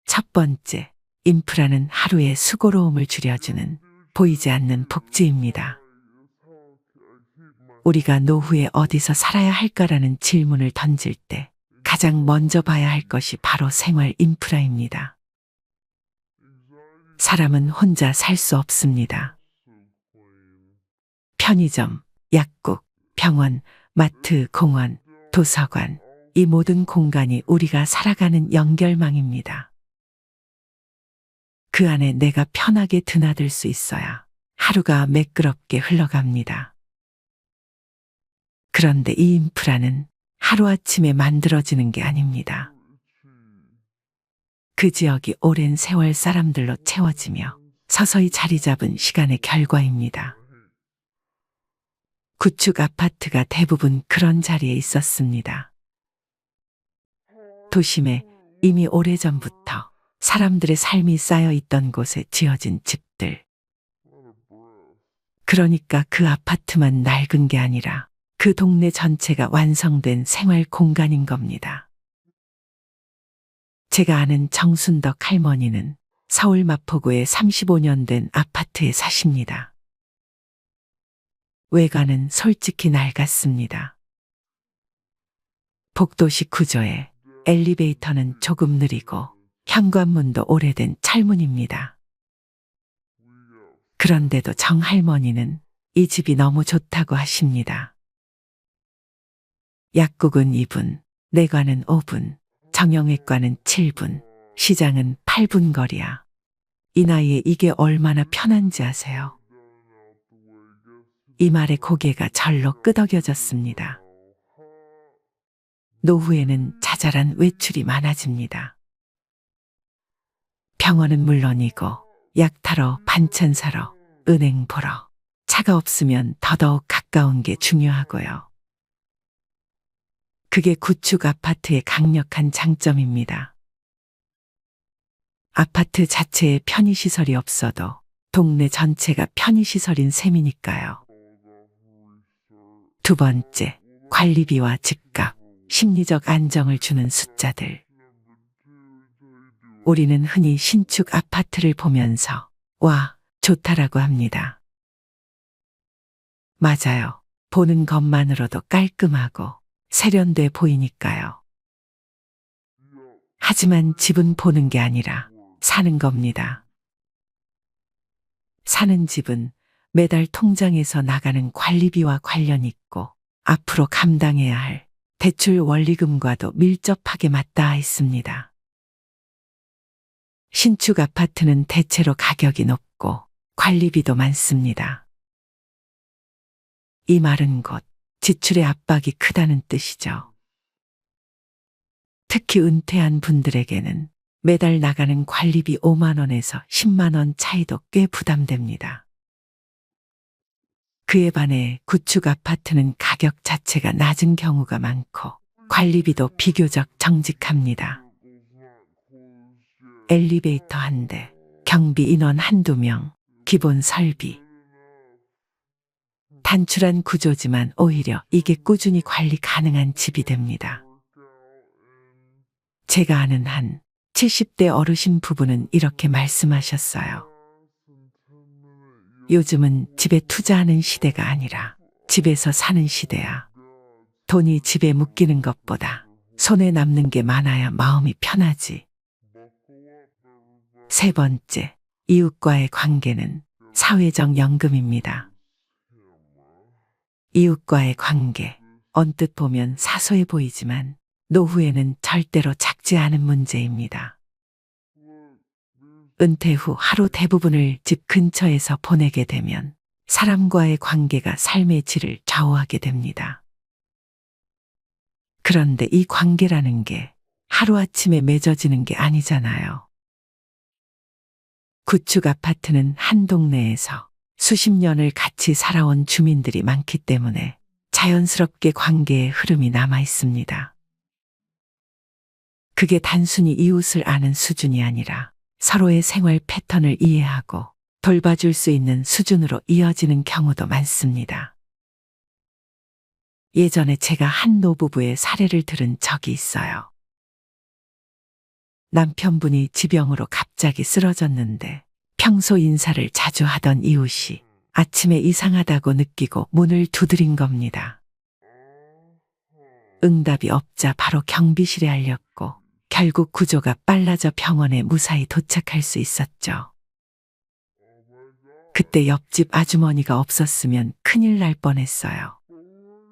첫 번째, 인프라는 하루의 수고로움을 줄여주는 보이지 않는 복지입니다. 우리가 노후에 어디서 살아야 할까라는 질문을 던질 때 가장 먼저 봐야 할 것이 바로 생활 인프라입니다. 사람은 혼자 살 수 없습니다. 편의점, 약국, 병원, 마트, 공원, 도서관, 이 모든 공간이 우리가 살아가는 연결망입니다. 그 안에 내가 편하게 드나들 수 있어야 하루가 매끄럽게 흘러갑니다. 그런데 이 인프라는 하루아침에 만들어지는 게 아닙니다. 그 지역이 오랜 세월 사람들로 채워지며 서서히 자리 잡은 시간의 결과입니다. 구축 아파트가 대부분 그런 자리에 있었습니다. 도심에 이미 오래전부터 사람들의 삶이 쌓여 있던 곳에 지어진 집들. 그러니까 그 아파트만 낡은 게 아니라 그 동네 전체가 완성된 생활 공간인 겁니다. 제가 아는 정순덕 할머니는 서울 마포구에 35년 된 아파트에 사십니다. 외관은 솔직히 낡았습니다. 복도식 구조에 엘리베이터는 조금 느리고 현관문도 오래된 철문입니다. 그런데도 정 할머니는 이 집이 너무 좋다고 하십니다. 약국은 2분, 내과는 5분, 정형외과는 7분, 시장은 8분 거리야. 이 나이에 이게 얼마나 편한지 아세요? 이 말에 고개가 절로 끄덕여졌습니다. 노후에는 자잘한 외출이 많아집니다. 병원은 물론이고 약 타러, 반찬 사러, 은행 보러, 차가 없으면 더더욱 가까운 게 중요하고요. 그게 구축 아파트의 강력한 장점입니다. 아파트 자체에 편의시설이 없어도 동네 전체가 편의시설인 셈이니까요. 두 번째, 관리비와 집값, 심리적 안정을 주는 숫자들. 우리는 흔히 신축 아파트를 보면서 와, 좋다라고 합니다. 맞아요. 보는 것만으로도 깔끔하고 세련돼 보이니까요. 하지만 집은 보는 게 아니라 사는 겁니다. 사는 집은 매달 통장에서 나가는 관리비와 관련 있고 앞으로 감당해야 할 대출 원리금과도 밀접하게 맞닿아 있습니다. 신축 아파트는 대체로 가격이 높고 관리비도 많습니다. 이 말은 곧 지출의 압박이 크다는 뜻이죠. 특히 은퇴한 분들에게는 매달 나가는 관리비 5만 원에서 10만 원 차이도 꽤 부담됩니다. 그에 반해 구축 아파트는 가격 자체가 낮은 경우가 많고 관리비도 비교적 정직합니다. 엘리베이터 한 대, 경비 인원 한두 명, 기본 설비. 단출한 구조지만 오히려 이게 꾸준히 관리 가능한 집이 됩니다. 제가 아는 한 70대 어르신 부부는 이렇게 말씀하셨어요. 요즘은 집에 투자하는 시대가 아니라 집에서 사는 시대야. 돈이 집에 묶이는 것보다 손에 남는 게 많아야 마음이 편하지. 세 번째, 이웃과의 관계는 사회적 연금입니다. 이웃과의 관계, 언뜻 보면 사소해 보이지만 노후에는 절대로 작지 않은 문제입니다. 은퇴 후 하루 대부분을 집 근처에서 보내게 되면 사람과의 관계가 삶의 질을 좌우하게 됩니다. 그런데 이 관계라는 게 하루아침에 맺어지는 게 아니잖아요. 구축 아파트는 한 동네에서 수십 년을 같이 살아온 주민들이 많기 때문에 자연스럽게 관계의 흐름이 남아 있습니다. 그게 단순히 이웃을 아는 수준이 아니라 서로의 생활 패턴을 이해하고 돌봐줄 수 있는 수준으로 이어지는 경우도 많습니다. 예전에 제가 한 노부부의 사례를 들은 적이 있어요. 남편분이 지병으로 갑자기 쓰러졌는데 평소 인사를 자주 하던 이웃이 아침에 이상하다고 느끼고 문을 두드린 겁니다. 응답이 없자 바로 경비실에 알렸고 결국 구조가 빨라져 병원에 무사히 도착할 수 있었죠. 그때 옆집 아주머니가 없었으면 큰일 날 뻔했어요.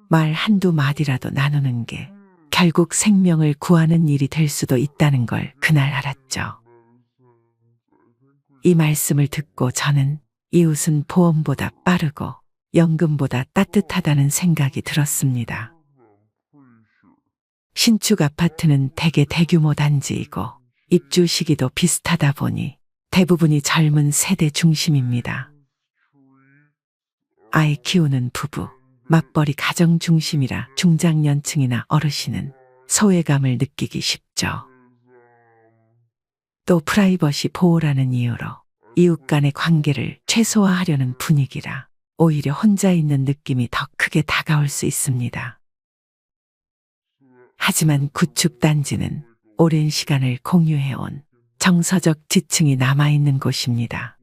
말 한두 마디라도 나누는 게 결국 생명을 구하는 일이 될 수도 있다는 걸 그날 알았죠. 이 말씀을 듣고 저는 이웃은 보험보다 빠르고 연금보다 따뜻하다는 생각이 들었습니다. 신축 아파트는 대개 대규모 단지이고 입주 시기도 비슷하다 보니 대부분이 젊은 세대 중심입니다. 아이 키우는 부부, 맞벌이 가정 중심이라 중장년층이나 어르신은 소외감을 느끼기 쉽죠. 또 프라이버시 보호라는 이유로 이웃 간의 관계를 최소화하려는 분위기라 오히려 혼자 있는 느낌이 더 크게 다가올 수 있습니다. 하지만 구축 단지는 오랜 시간을 공유해온 정서적 지층이 남아있는 곳입니다.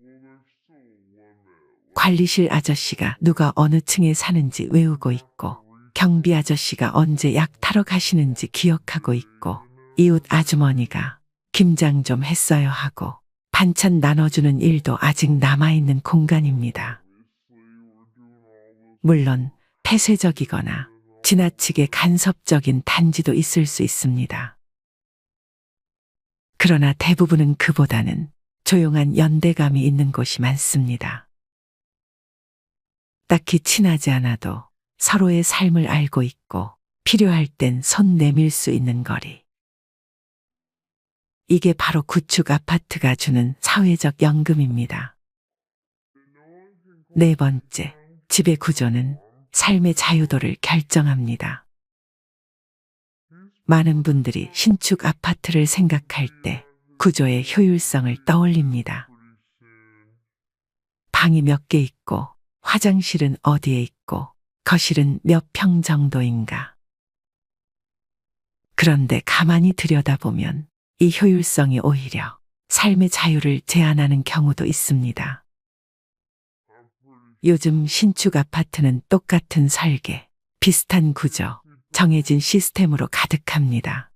관리실 아저씨가 누가 어느 층에 사는지 외우고 있고 경비 아저씨가 언제 약 타러 가시는지 기억하고 있고 이웃 아주머니가 김장 좀 했어요 하고 반찬 나눠주는 일도 아직 남아있는 공간입니다. 물론 폐쇄적이거나 지나치게 간섭적인 단지도 있을 수 있습니다. 그러나 대부분은 그보다는 조용한 연대감이 있는 곳이 많습니다. 딱히 친하지 않아도 서로의 삶을 알고 있고 필요할 땐 손 내밀 수 있는 거리. 이게 바로 구축 아파트가 주는 사회적 연금입니다. 네 번째, 집의 구조는 삶의 자유도를 결정합니다. 많은 분들이 신축 아파트를 생각할 때 구조의 효율성을 떠올립니다. 방이 몇 개 있고 화장실은 어디에 있고 거실은 몇 평 정도인가. 그런데 가만히 들여다보면 이 효율성이 오히려 삶의 자유를 제한하는 경우도 있습니다. 요즘 신축 아파트는 똑같은 설계, 비슷한 구조, 정해진 시스템으로 가득합니다.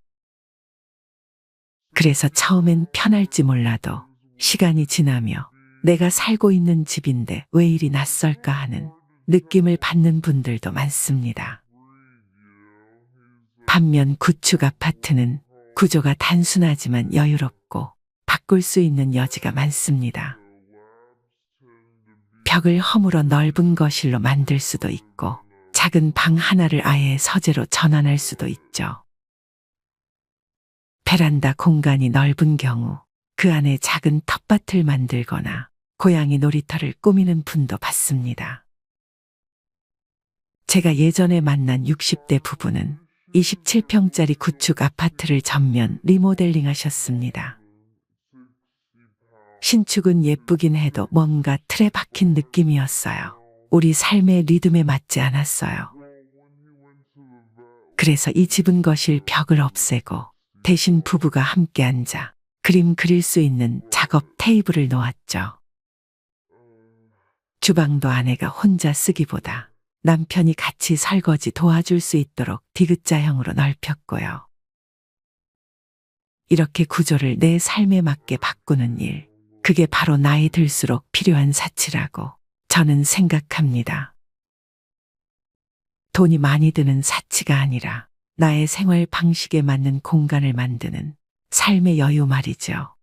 그래서 처음엔 편할지 몰라도 시간이 지나며 내가 살고 있는 집인데 왜 이리 낯설까 하는 느낌을 받는 분들도 많습니다. 반면 구축 아파트는 구조가 단순하지만 여유롭고 바꿀 수 있는 여지가 많습니다. 벽을 허물어 넓은 거실로 만들 수도 있고 작은 방 하나를 아예 서재로 전환할 수도 있죠. 베란다 공간이 넓은 경우 그 안에 작은 텃밭을 만들거나 고양이 놀이터를 꾸미는 분도 봤습니다. 제가 예전에 만난 60대 부부는 27평짜리 구축 아파트를 전면 리모델링 하셨습니다. 신축은 예쁘긴 해도 뭔가 틀에 박힌 느낌이었어요. 우리 삶의 리듬에 맞지 않았어요. 그래서 이 집은 거실 벽을 없애고 대신 부부가 함께 앉아 그림 그릴 수 있는 작업 테이블을 놓았죠. 주방도 아내가 혼자 쓰기보다 남편이 같이 설거지 도와줄 수 있도록 디귿자형으로 넓혔고요. 이렇게 구조를 내 삶에 맞게 바꾸는 일, 그게 바로 나이 들수록 필요한 사치라고 저는 생각합니다. 돈이 많이 드는 사치가 아니라 나의 생활 방식에 맞는 공간을 만드는 삶의 여유 말이죠.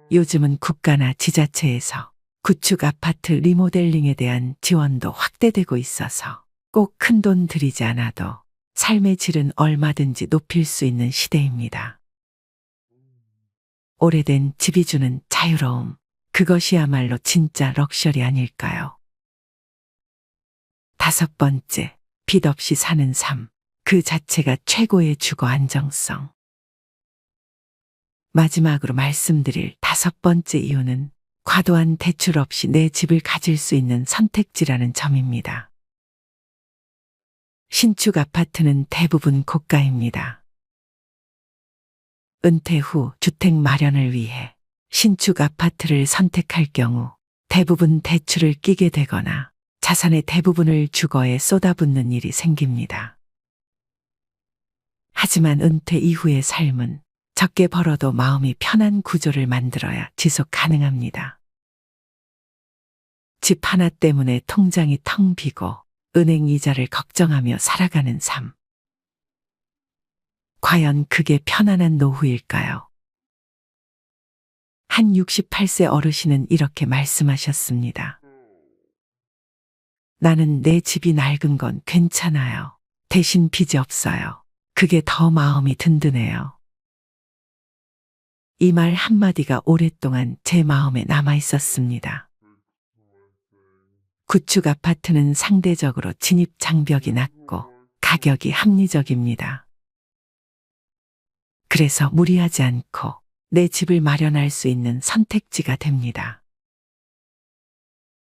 요즘은 국가나 지자체에서 구축 아파트 리모델링에 대한 지원도 확대되고 있어서 꼭 큰돈 들이지 않아도 삶의 질은 얼마든지 높일 수 있는 시대입니다. 오래된 집이 주는 자유로움, 그것이야말로 진짜 럭셔리 아닐까요? 5번째, 빚 없이 사는 삶, 그 자체가 최고의 주거 안정성. 마지막으로 말씀드릴 5번째 이유는 과도한 대출 없이 내 집을 가질 수 있는 선택지라는 점입니다. 신축 아파트는 대부분 고가입니다. 은퇴 후 주택 마련을 위해 신축 아파트를 선택할 경우 대부분 대출을 끼게 되거나 자산의 대부분을 주거에 쏟아붓는 일이 생깁니다. 하지만 은퇴 이후의 삶은 적게 벌어도 마음이 편한 구조를 만들어야 지속 가능합니다. 집 하나 때문에 통장이 텅 비고 은행 이자를 걱정하며 살아가는 삶. 과연 그게 편안한 노후일까요? 한 68세 어르신은 이렇게 말씀하셨습니다. 나는 내 집이 낡은 건 괜찮아요. 대신 빚이 없어요. 그게 더 마음이 든든해요. 이 말 한마디가 오랫동안 제 마음에 남아 있었습니다. 구축 아파트는 상대적으로 진입 장벽이 낮고 가격이 합리적입니다. 그래서 무리하지 않고 내 집을 마련할 수 있는 선택지가 됩니다.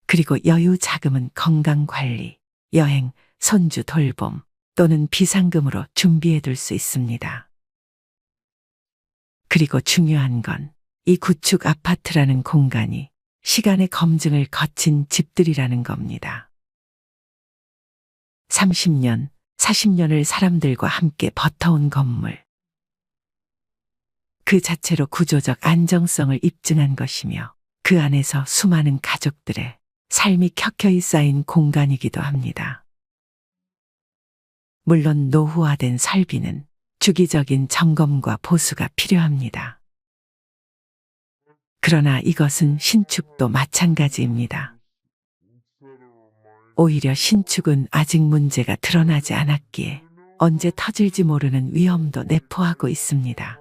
그리고 여유 자금은 건강 관리, 여행, 손주 돌봄 또는 비상금으로 준비해 둘 수 있습니다. 그리고 중요한 건 이 구축 아파트라는 공간이 시간의 검증을 거친 집들이라는 겁니다. 30년, 40년을 사람들과 함께 버텨온 건물. 그 자체로 구조적 안정성을 입증한 것이며 그 안에서 수많은 가족들의 삶이 켜켜이 쌓인 공간이기도 합니다. 물론 노후화된 설비는 주기적인 점검과 보수가 필요합니다. 그러나 이것은 신축도 마찬가지입니다. 오히려 신축은 아직 문제가 드러나지 않았기에 언제 터질지 모르는 위험도 내포하고 있습니다.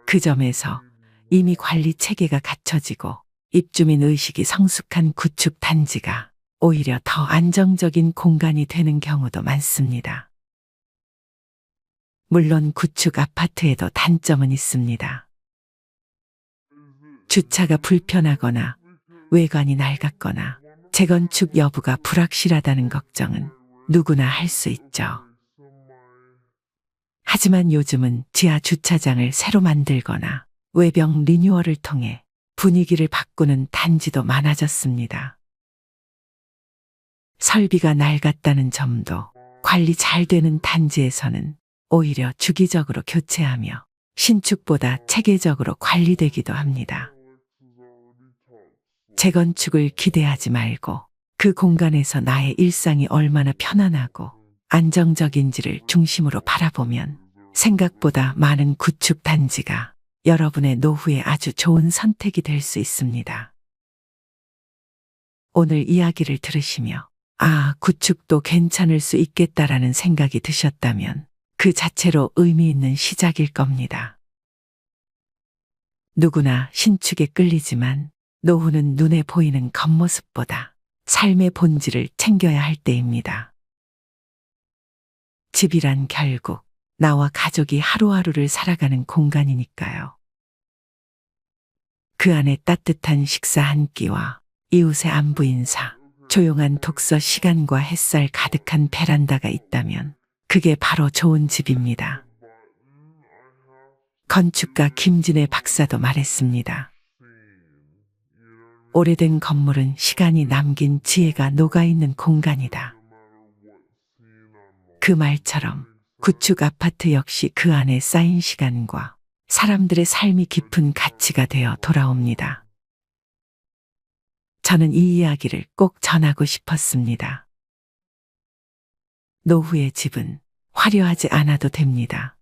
그 점에서 이미 관리 체계가 갖춰지고 입주민 의식이 성숙한 구축 단지가 오히려 더 안정적인 공간이 되는 경우도 많습니다. 물론 구축 아파트에도 단점은 있습니다. 주차가 불편하거나 외관이 낡았거나 재건축 여부가 불확실하다는 걱정은 누구나 할 수 있죠. 하지만 요즘은 지하 주차장을 새로 만들거나 외벽 리뉴얼을 통해 분위기를 바꾸는 단지도 많아졌습니다. 설비가 낡았다는 점도 관리 잘 되는 단지에서는 오히려 주기적으로 교체하며 신축보다 체계적으로 관리되기도 합니다. 재건축을 기대하지 말고 그 공간에서 나의 일상이 얼마나 편안하고 안정적인지를 중심으로 바라보면 생각보다 많은 구축 단지가 여러분의 노후에 아주 좋은 선택이 될 수 있습니다. 오늘 이야기를 들으시며 아, 구축도 괜찮을 수 있겠다라는 생각이 드셨다면 그 자체로 의미 있는 시작일 겁니다. 누구나 신축에 끌리지만 노후는 눈에 보이는 겉모습보다 삶의 본질을 챙겨야 할 때입니다. 집이란 결국 나와 가족이 하루하루를 살아가는 공간이니까요. 그 안에 따뜻한 식사 한 끼와 이웃의 안부 인사, 조용한 독서 시간과 햇살 가득한 베란다가 있다면 그게 바로 좋은 집입니다. 건축가 김진애 박사도 말했습니다. 오래된 건물은 시간이 남긴 지혜가 녹아있는 공간이다. 그 말처럼 구축 아파트 역시 그 안에 쌓인 시간과 사람들의 삶이 깊은 가치가 되어 돌아옵니다. 저는 이 이야기를 꼭 전하고 싶었습니다. 노후의 집은 화려하지 않아도 됩니다.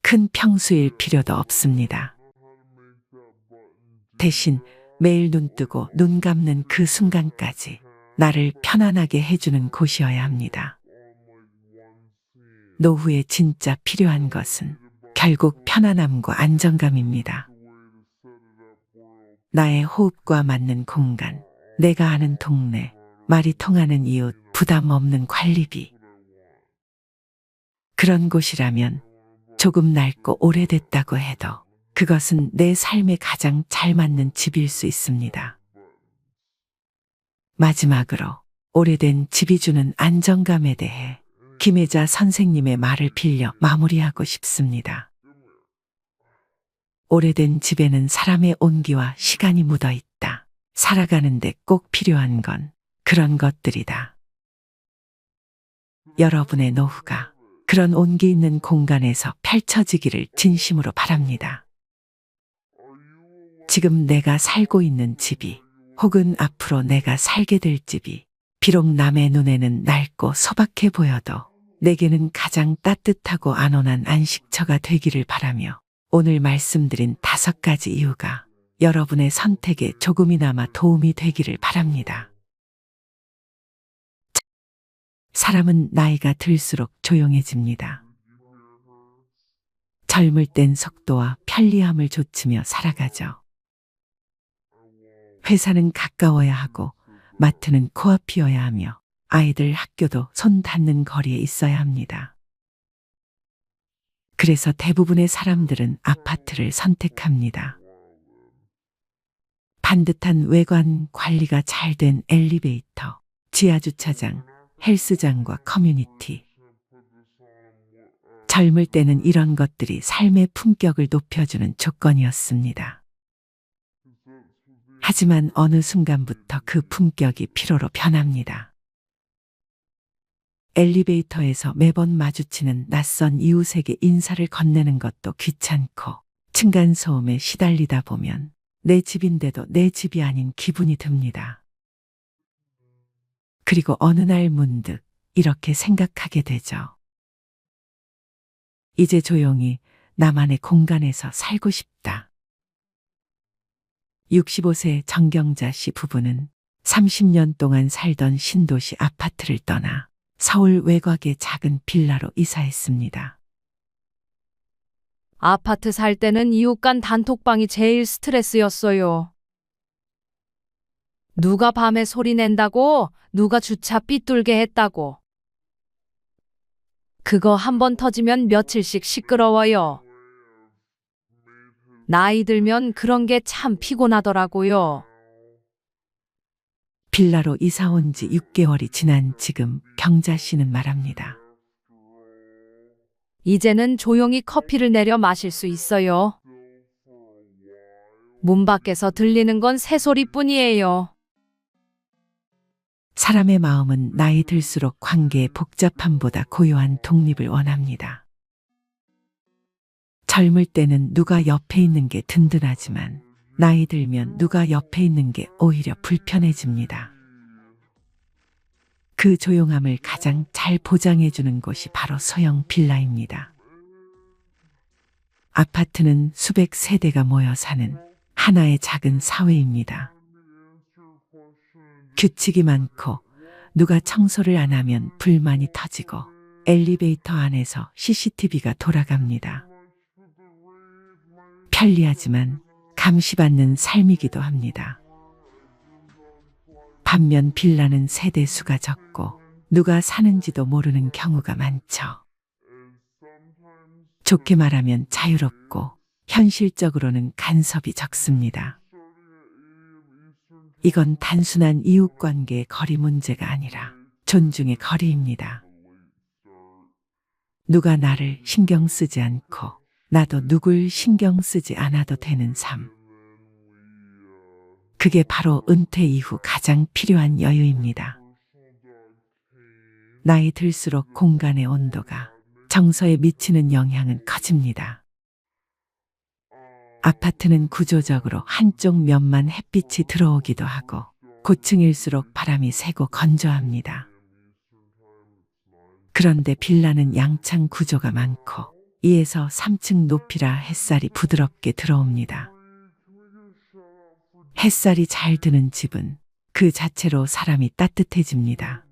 큰 평수일 필요도 없습니다. 대신 매일 눈 뜨고 눈 감는 그 순간까지 나를 편안하게 해주는 곳이어야 합니다. 노후에 진짜 필요한 것은 결국 편안함과 안정감입니다. 나의 호흡과 맞는 공간, 내가 아는 동네, 말이 통하는 이웃, 부담 없는 관리비. 그런 곳이라면 조금 낡고 오래됐다고 해도 그것은 내 삶에 가장 잘 맞는 집일 수 있습니다. 마지막으로 오래된 집이 주는 안정감에 대해 김혜자 선생님의 말을 빌려 마무리하고 싶습니다. 오래된 집에는 사람의 온기와 시간이 묻어 있다. 살아가는데 꼭 필요한 건 그런 것들이다. 여러분의 노후가 그런 온기 있는 공간에서 펼쳐지기를 진심으로 바랍니다. 지금 내가 살고 있는 집이 혹은 앞으로 내가 살게 될 집이 비록 남의 눈에는 낡고 소박해 보여도 내게는 가장 따뜻하고 안온한 안식처가 되기를 바라며 오늘 말씀드린 5가지 이유가 여러분의 선택에 조금이나마 도움이 되기를 바랍니다. 사람은 나이가 들수록 조용해집니다. 젊을 땐 속도와 편리함을 좇으며 살아가죠. 회사는 가까워야 하고 마트는 코앞이어야 하며 아이들 학교도 손 닿는 거리에 있어야 합니다. 그래서 대부분의 사람들은 아파트를 선택합니다. 반듯한 외관, 관리가 잘 된 엘리베이터, 지하주차장, 헬스장과 커뮤니티. 젊을 때는 이런 것들이 삶의 품격을 높여주는 조건이었습니다. 하지만 어느 순간부터 그 품격이 피로로 변합니다. 엘리베이터에서 매번 마주치는 낯선 이웃에게 인사를 건네는 것도 귀찮고 층간소음에 시달리다 보면 내 집인데도 내 집이 아닌 기분이 듭니다. 그리고 어느 날 문득 이렇게 생각하게 되죠. 이제 조용히 나만의 공간에서 살고 싶다. 65세 정경자 씨 부부는 30년 동안 살던 신도시 아파트를 떠나 서울 외곽의 작은 빌라로 이사했습니다. 아파트 살 때는 이웃 간 단톡방이 제일 스트레스였어요. 누가 밤에 소리 낸다고, 누가 주차 삐뚤게 했다고. 그거 한번 터지면 며칠씩 시끄러워요. 나이 들면 그런 게 참 피곤하더라고요. 빌라로 이사 온 지 6개월이 지난 지금 경자 씨는 말합니다. 이제는 조용히 커피를 내려 마실 수 있어요. 문 밖에서 들리는 건 새소리뿐이에요. 사람의 마음은 나이 들수록 관계의 복잡함보다 고요한 독립을 원합니다. 젊을 때는 누가 옆에 있는 게 든든하지만 나이 들면 누가 옆에 있는 게 오히려 불편해집니다. 그 조용함을 가장 잘 보장해주는 곳이 바로 소형 빌라입니다. 아파트는 수백 세대가 모여 사는 하나의 작은 사회입니다. 규칙이 많고 누가 청소를 안 하면 불만이 터지고 엘리베이터 안에서 CCTV가 돌아갑니다. 편리하지만 감시받는 삶이기도 합니다. 반면 빌라는 세대수가 적고 누가 사는지도 모르는 경우가 많죠. 좋게 말하면 자유롭고 현실적으로는 간섭이 적습니다. 이건 단순한 이웃관계의 거리 문제가 아니라 존중의 거리입니다. 누가 나를 신경 쓰지 않고 나도 누굴 신경 쓰지 않아도 되는 삶. 그게 바로 은퇴 이후 가장 필요한 여유입니다. 나이 들수록 공간의 온도가 정서에 미치는 영향은 커집니다. 아파트는 구조적으로 한쪽 면만 햇빛이 들어오기도 하고 고층일수록 바람이 세고 건조합니다. 그런데 빌라는 양창 구조가 많고 2에서 3층 높이라 햇살이 부드럽게 들어옵니다. 햇살이 잘 드는 집은 그 자체로 사람이 따뜻해집니다.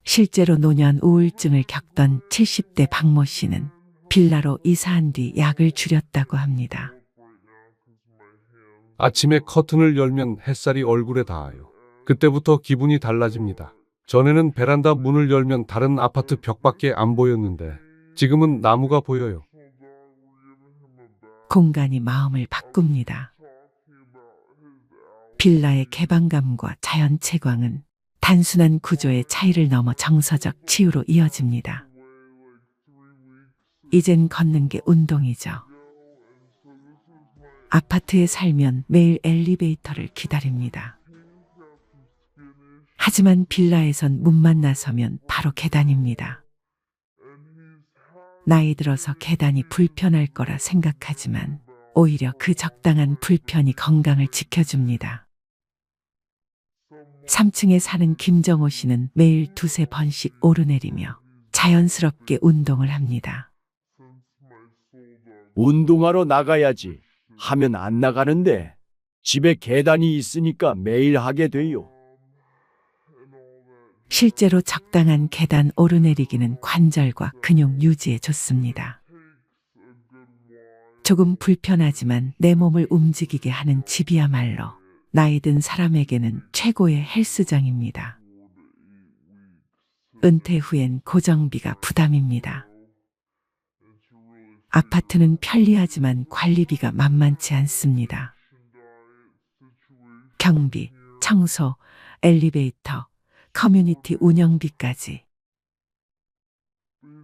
실제로 노년 우울증을 겪던 70대 박모 씨는 빌라로 이사한 뒤 약을 줄였다고 합니다. 아침에 커튼을 열면 햇살이 얼굴에 닿아요. 그때부터 기분이 달라집니다. 전에는 베란다 문을 열면 다른 아파트 벽밖에 안 보였는데 지금은 나무가 보여요. 공간이 마음을 바꿉니다. 빌라의 개방감과 자연 채광은 단순한 구조의 차이를 넘어 정서적 치유로 이어집니다. 이젠 걷는 게 운동이죠. 아파트에 살면 매일 엘리베이터를 기다립니다. 하지만 빌라에선 문만 나서면 바로 계단입니다. 나이 들어서 계단이 불편할 거라 생각하지만 오히려 그 적당한 불편이 건강을 지켜줍니다. 3층에 사는 김정호 씨는 매일 2~3번씩 오르내리며 자연스럽게 운동을 합니다. 운동하러 나가야지 하면 안 나가는데 집에 계단이 있으니까 매일 하게 돼요. 실제로 적당한 계단 오르내리기는 관절과 근육 유지에 좋습니다. 조금 불편하지만 내 몸을 움직이게 하는 집이야말로 나이 든 사람에게는 최고의 헬스장입니다. 은퇴 후엔 고정비가 부담입니다. 아파트는 편리하지만 관리비가 만만치 않습니다. 경비, 청소, 엘리베이터, 커뮤니티 운영비까지.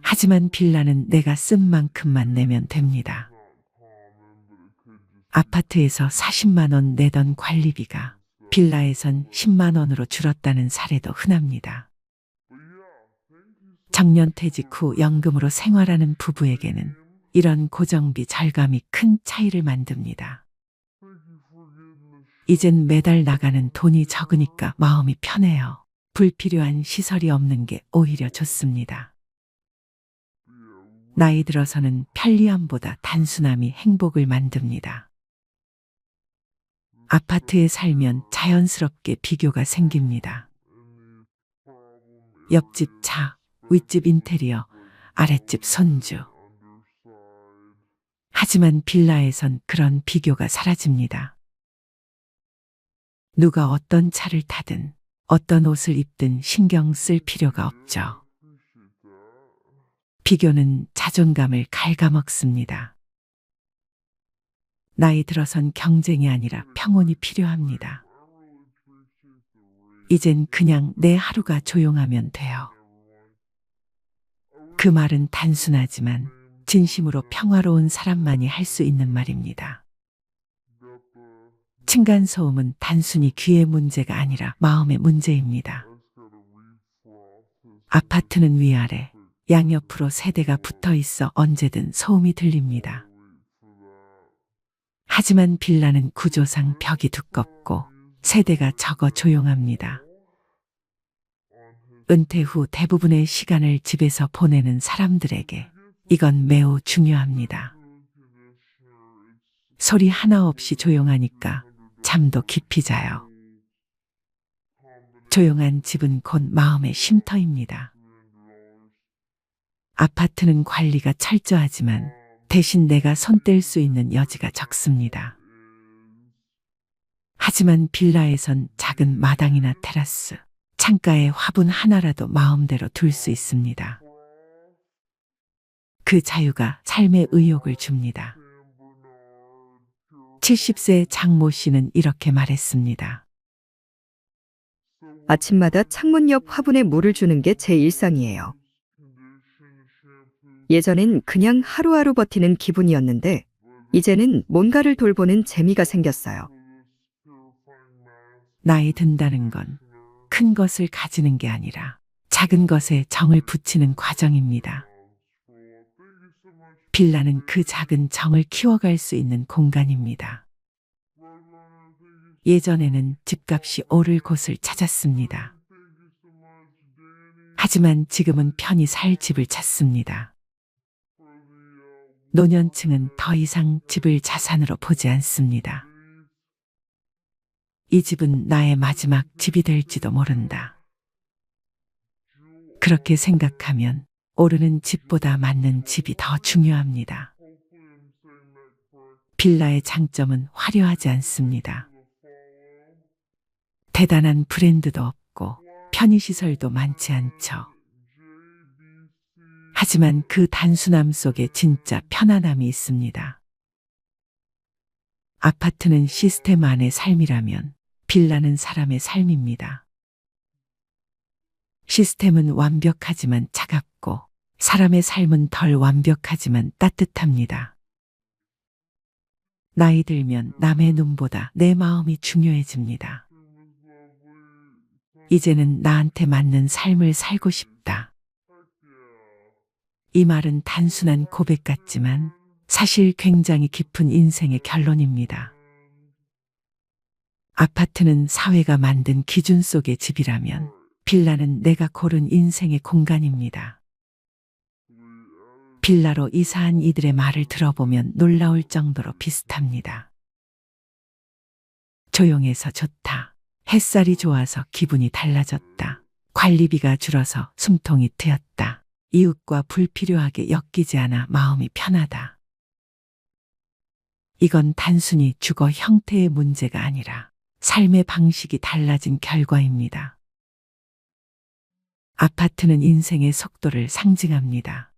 하지만 빌라는 내가 쓴 만큼만 내면 됩니다. 아파트에서 40만 원 내던 관리비가 빌라에선 10만 원으로 줄었다는 사례도 흔합니다. 정년퇴직 후 연금으로 생활하는 부부에게는 이런 고정비 절감이 큰 차이를 만듭니다. 이젠 매달 나가는 돈이 적으니까 마음이 편해요. 불필요한 시설이 없는 게 오히려 좋습니다. 나이 들어서는 편리함보다 단순함이 행복을 만듭니다. 아파트에 살면 자연스럽게 비교가 생깁니다. 옆집 차, 윗집 인테리어, 아랫집 손주. 하지만 빌라에선 그런 비교가 사라집니다. 누가 어떤 차를 타든 어떤 옷을 입든 신경 쓸 필요가 없죠. 비교는 자존감을 갉아먹습니다. 나이 들어선 경쟁이 아니라 평온이 필요합니다. 이젠 그냥 내 하루가 조용하면 돼요. 그 말은 단순하지만 진심으로 평화로운 사람만이 할 수 있는 말입니다. 층간소음은 단순히 귀의 문제가 아니라 마음의 문제입니다. 아파트는 위아래, 양옆으로 세대가 붙어 있어 언제든 소음이 들립니다. 하지만 빌라는 구조상 벽이 두껍고 세대가 적어 조용합니다. 은퇴 후 대부분의 시간을 집에서 보내는 사람들에게 이건 매우 중요합니다. 소리 하나 없이 조용하니까 잠도 깊이 자요. 조용한 집은 곧 마음의 쉼터입니다. 아파트는 관리가 철저하지만 대신 내가 손 뗄 수 있는 여지가 적습니다. 하지만 빌라에선 작은 마당이나 테라스, 창가에 화분 하나라도 마음대로 둘 수 있습니다. 그 자유가 삶의 의욕을 줍니다. 70세 장모 씨는 이렇게 말했습니다. 아침마다 창문 옆 화분에 물을 주는 게 제 일상이에요. 예전엔 그냥 하루하루 버티는 기분이었는데 이제는 뭔가를 돌보는 재미가 생겼어요. 나이 든다는 건 큰 것을 가지는 게 아니라 작은 것에 정을 붙이는 과정입니다. 빌라는 그 작은 정을 키워갈 수 있는 공간입니다. 예전에는 집값이 오를 곳을 찾았습니다. 하지만 지금은 편히 살 집을 찾습니다. 노년층은 더 이상 집을 자산으로 보지 않습니다. 이 집은 나의 마지막 집이 될지도 모른다. 그렇게 생각하면 오르는 집보다 맞는 집이 더 중요합니다. 빌라의 장점은 화려하지 않습니다. 대단한 브랜드도 없고 편의시설도 많지 않죠. 하지만 그 단순함 속에 진짜 편안함이 있습니다. 아파트는 시스템 안의 삶이라면 빌라는 사람의 삶입니다. 시스템은 완벽하지만 차갑고 사람의 삶은 덜 완벽하지만 따뜻합니다. 나이 들면 남의 눈보다 내 마음이 중요해집니다. 이제는 나한테 맞는 삶을 살고 싶다. 이 말은 단순한 고백 같지만 사실 굉장히 깊은 인생의 결론입니다. 아파트는 사회가 만든 기준 속의 집이라면 빌라는 내가 고른 인생의 공간입니다. 빌라로 이사한 이들의 말을 들어보면 놀라울 정도로 비슷합니다. 조용해서 좋다. 햇살이 좋아서 기분이 달라졌다. 관리비가 줄어서 숨통이 트였다. 이웃과 불필요하게 엮이지 않아 마음이 편하다. 이건 단순히 주거 형태의 문제가 아니라 삶의 방식이 달라진 결과입니다. 아파트는 인생의 속도를 상징합니다.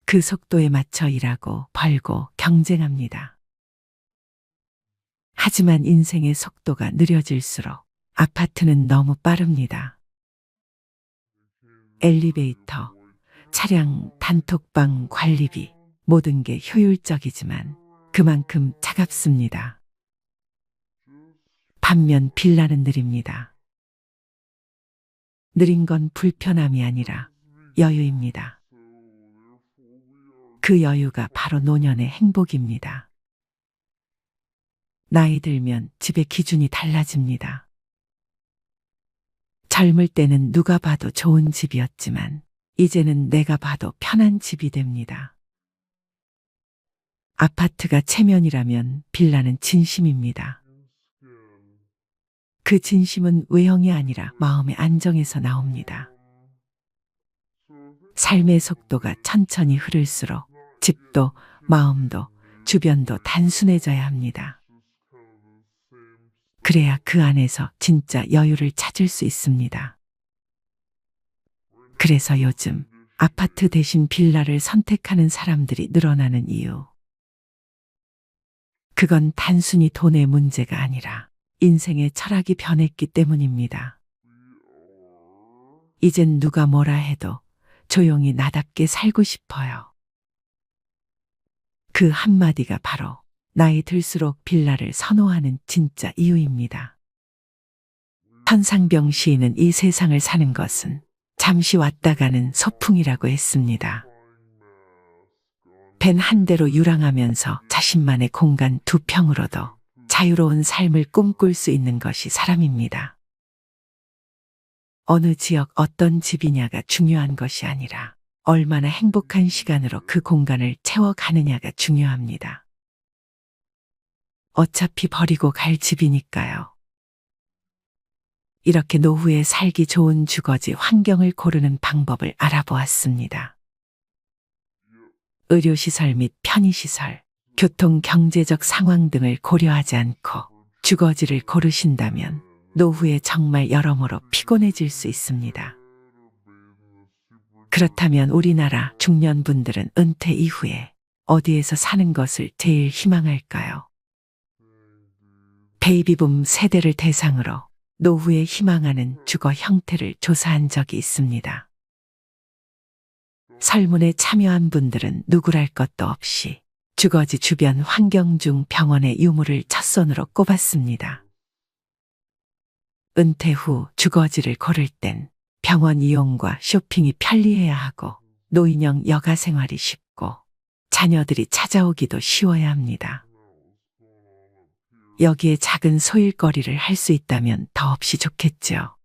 그 속도에 맞춰 일하고 벌고 경쟁합니다. 하지만 인생의 속도가 느려질수록 아파트는 너무 빠릅니다. 엘리베이터, 차량, 단톡방, 관리비, 모든 게 효율적이지만 그만큼 차갑습니다. 반면 빌라는 느립니다. 느린 건 불편함이 아니라 여유입니다. 그 여유가 바로 노년의 행복입니다. 나이 들면 집의 기준이 달라집니다. 젊을 때는 누가 봐도 좋은 집이었지만 이제는 내가 봐도 편한 집이 됩니다. 아파트가 체면이라면 빌라는 진심입니다. 그 진심은 외형이 아니라 마음의 안정에서 나옵니다. 삶의 속도가 천천히 흐를수록 집도 마음도 주변도 단순해져야 합니다. 그래야 그 안에서 진짜 여유를 찾을 수 있습니다. 그래서 요즘 아파트 대신 빌라를 선택하는 사람들이 늘어나는 이유. 그건 단순히 돈의 문제가 아니라 인생의 철학이 변했기 때문입니다. 이젠 누가 뭐라 해도 조용히 나답게 살고 싶어요. 그 한마디가 바로 나이 들수록 빌라를 선호하는 진짜 이유입니다. 천상병 시인은 이 세상을 사는 것은 잠시 왔다 가는 소풍이라고 했습니다. 벤 한 대로 유랑하면서 자신만의 공간 두 평으로도 자유로운 삶을 꿈꿀 수 있는 것이 사람입니다. 어느 지역 어떤 집이냐가 중요한 것이 아니라 얼마나 행복한 시간으로 그 공간을 채워가느냐가 중요합니다. 어차피 버리고 갈 집이니까요. 이렇게 노후에 살기 좋은 주거지 환경을 고르는 방법을 알아보았습니다. 의료시설 및 편의시설, 교통 경제적 상황 등을 고려하지 않고 주거지를 고르신다면 노후에 정말 여러모로 피곤해질 수 있습니다. 그렇다면 우리나라 중년분들은 은퇴 이후에 어디에서 사는 것을 제일 희망할까요? 베이비붐 세대를 대상으로 노후에 희망하는 주거 형태를 조사한 적이 있습니다. 설문에 참여한 분들은 누구랄 것도 없이 주거지 주변 환경 중 병원의 유무를 첫손으로 꼽았습니다. 은퇴 후 주거지를 고를 땐 병원 이용과 쇼핑이 편리해야 하고 노인형 여가 생활이 쉽고 자녀들이 찾아오기도 쉬워야 합니다. 여기에 작은 소일거리를 할 수 있다면 더없이 좋겠죠.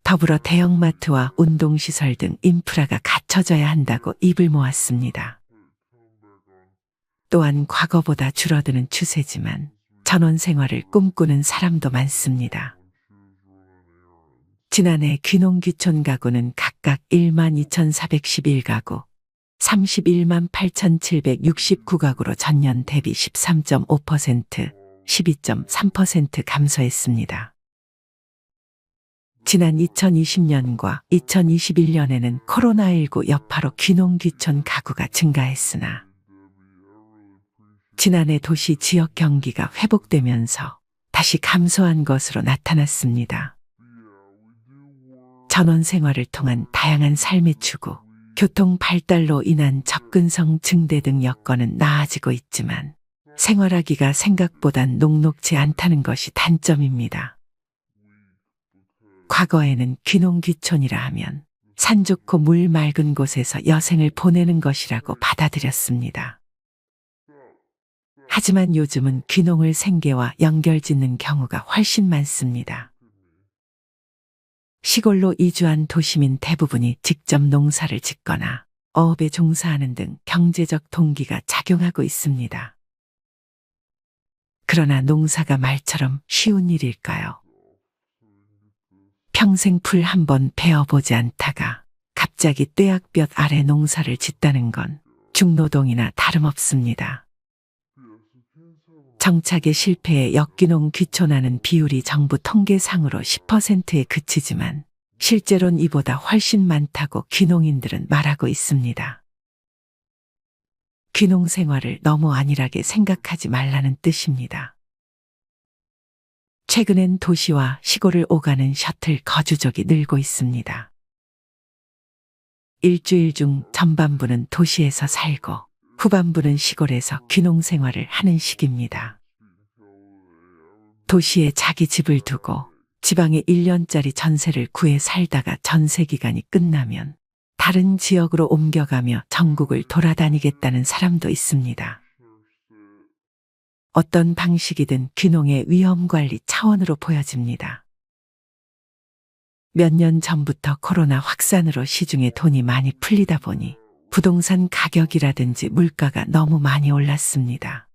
더불어 대형마트와 운동시설 등 인프라가 갖춰져야 한다고 입을 모았습니다. 또한 과거보다 줄어드는 추세지만 전원 생활을 꿈꾸는 사람도 많습니다. 지난해 귀농귀촌 가구는 각각 12,411가구, 31만 8,769가구로 전년 대비 13.5%, 12.3% 감소했습니다. 지난 2020년과 2021년에는 코로나19 여파로 귀농귀촌 가구가 증가했으나 지난해 도시 지역 경기가 회복되면서 다시 감소한 것으로 나타났습니다. 전원 생활을 통한 다양한 삶의 추구, 교통 발달로 인한 접근성 증대 등 여건은 나아지고 있지만 생활하기가 생각보단 녹록지 않다는 것이 단점입니다. 과거에는 귀농귀촌이라 하면 산 좋고 물 맑은 곳에서 여생을 보내는 것이라고 받아들였습니다. 하지만 요즘은 귀농을 생계와 연결짓는 경우가 훨씬 많습니다. 시골로 이주한 도시민 대부분이 직접 농사를 짓거나 어업에 종사하는 등 경제적 동기가 작용하고 있습니다. 그러나 농사가 말처럼 쉬운 일일까요? 평생 풀 한 번 베어보지 않다가 갑자기 뙤약볕 아래 농사를 짓다는 건 중노동이나 다름없습니다. 정착의 실패에 역귀농 귀촌하는 비율이 정부 통계상으로 10%에 그치지만 실제로는 이보다 훨씬 많다고 귀농인들은 말하고 있습니다. 귀농 생활을 너무 안일하게 생각하지 말라는 뜻입니다. 최근엔 도시와 시골을 오가는 셔틀 거주족이 늘고 있습니다. 일주일 중 전반부는 도시에서 살고 후반부는 시골에서 귀농 생활을 하는 시기입니다. 도시에 자기 집을 두고 지방에 1년짜리 전세를 구해 살다가 전세 기간이 끝나면 다른 지역으로 옮겨가며 전국을 돌아다니겠다는 사람도 있습니다. 어떤 방식이든 귀농의 위험관리 차원으로 보여집니다. 몇 년 전부터 코로나 확산으로 시중에 돈이 많이 풀리다 보니 부동산 가격이라든지 물가가 너무 많이 올랐습니다.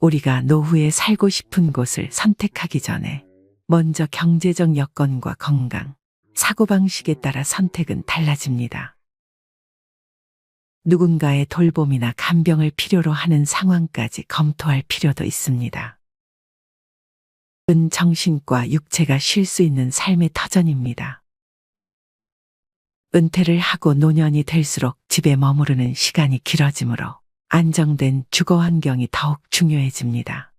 우리가 노후에 살고 싶은 곳을 선택하기 전에 먼저 경제적 여건과 건강, 사고방식에 따라 선택은 달라집니다. 누군가의 돌봄이나 간병을 필요로 하는 상황까지 검토할 필요도 있습니다. 정신과 육체가 쉴 수 있는 삶의 터전입니다. 은퇴를 하고 노년이 될수록 집에 머무르는 시간이 길어지므로 안정된 주거 환경이 더욱 중요해집니다.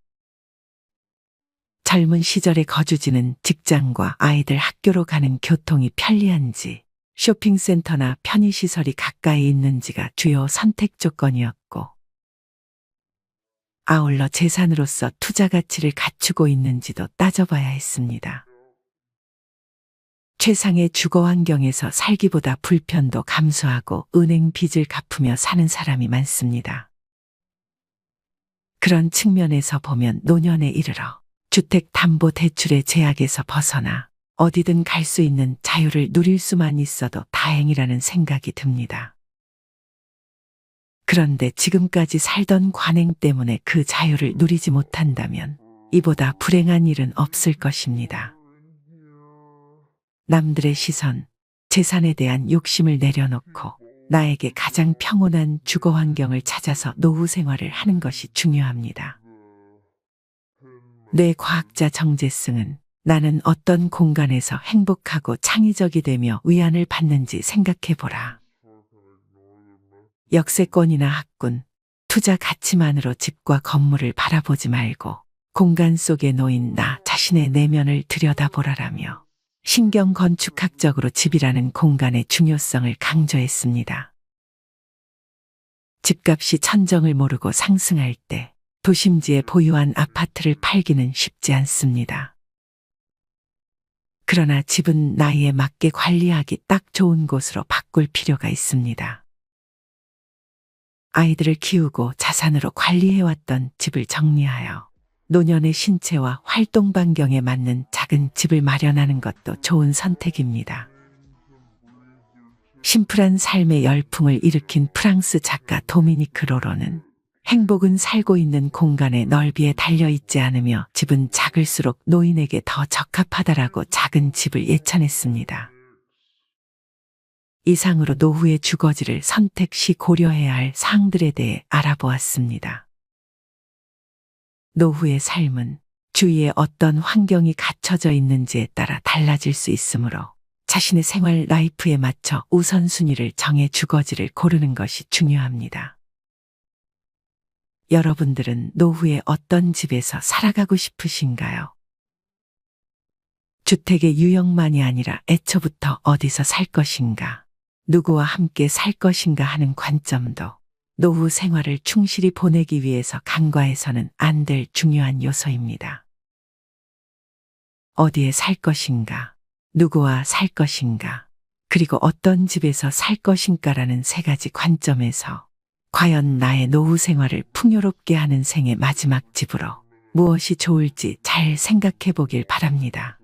젊은 시절의 거주지는 직장과 아이들 학교로 가는 교통이 편리한지, 쇼핑센터나 편의시설이 가까이 있는지가 주요 선택 조건이었고, 아울러 재산으로서 투자 가치를 갖추고 있는지도 따져봐야 했습니다. 최상의 주거 환경에서 살기보다 불편도 감수하고 은행 빚을 갚으며 사는 사람이 많습니다. 그런 측면에서 보면 노년에 이르러 주택담보대출의 제약에서 벗어나 어디든 갈 수 있는 자유를 누릴 수만 있어도 다행이라는 생각이 듭니다. 그런데 지금까지 살던 관행 때문에 그 자유를 누리지 못한다면 이보다 불행한 일은 없을 것입니다. 남들의 시선, 재산에 대한 욕심을 내려놓고 나에게 가장 평온한 주거 환경을 찾아서 노후 생활을 하는 것이 중요합니다. 뇌 과학자 정재승은 나는 어떤 공간에서 행복하고 창의적이 되며 위안을 받는지 생각해보라. 역세권이나 학군, 투자 가치만으로 집과 건물을 바라보지 말고 공간 속에 놓인 나 자신의 내면을 들여다보라라며 신경 건축학적으로 집이라는 공간의 중요성을 강조했습니다. 집값이 천정을 모르고 상승할 때 도심지에 보유한 아파트를 팔기는 쉽지 않습니다. 그러나 집은 나이에 맞게 관리하기 딱 좋은 곳으로 바꿀 필요가 있습니다. 아이들을 키우고 자산으로 관리해왔던 집을 정리하여 노년의 신체와 활동 반경에 맞는 작은 집을 마련하는 것도 좋은 선택입니다. 심플한 삶의 열풍을 일으킨 프랑스 작가 도미니크 로로는 행복은 살고 있는 공간의 넓이에 달려있지 않으며 집은 작을수록 노인에게 더 적합하다라고 작은 집을 예찬했습니다. 이상으로 노후의 주거지를 선택 시 고려해야 할 사항들에 대해 알아보았습니다. 노후의 삶은 주위에 어떤 환경이 갖춰져 있는지에 따라 달라질 수 있으므로 자신의 생활 라이프에 맞춰 우선순위를 정해 주거지를 고르는 것이 중요합니다. 여러분들은 노후에 어떤 집에서 살아가고 싶으신가요? 주택의 유형만이 아니라 애초부터 어디서 살 것인가, 누구와 함께 살 것인가 하는 관점도 노후 생활을 충실히 보내기 위해서 간과해서는 안 될 중요한 요소입니다. 어디에 살 것인가, 누구와 살 것인가, 그리고 어떤 집에서 살 것인가라는 세 가지 관점에서 과연 나의 노후 생활을 풍요롭게 하는 생의 마지막 집으로 무엇이 좋을지 잘 생각해 보길 바랍니다.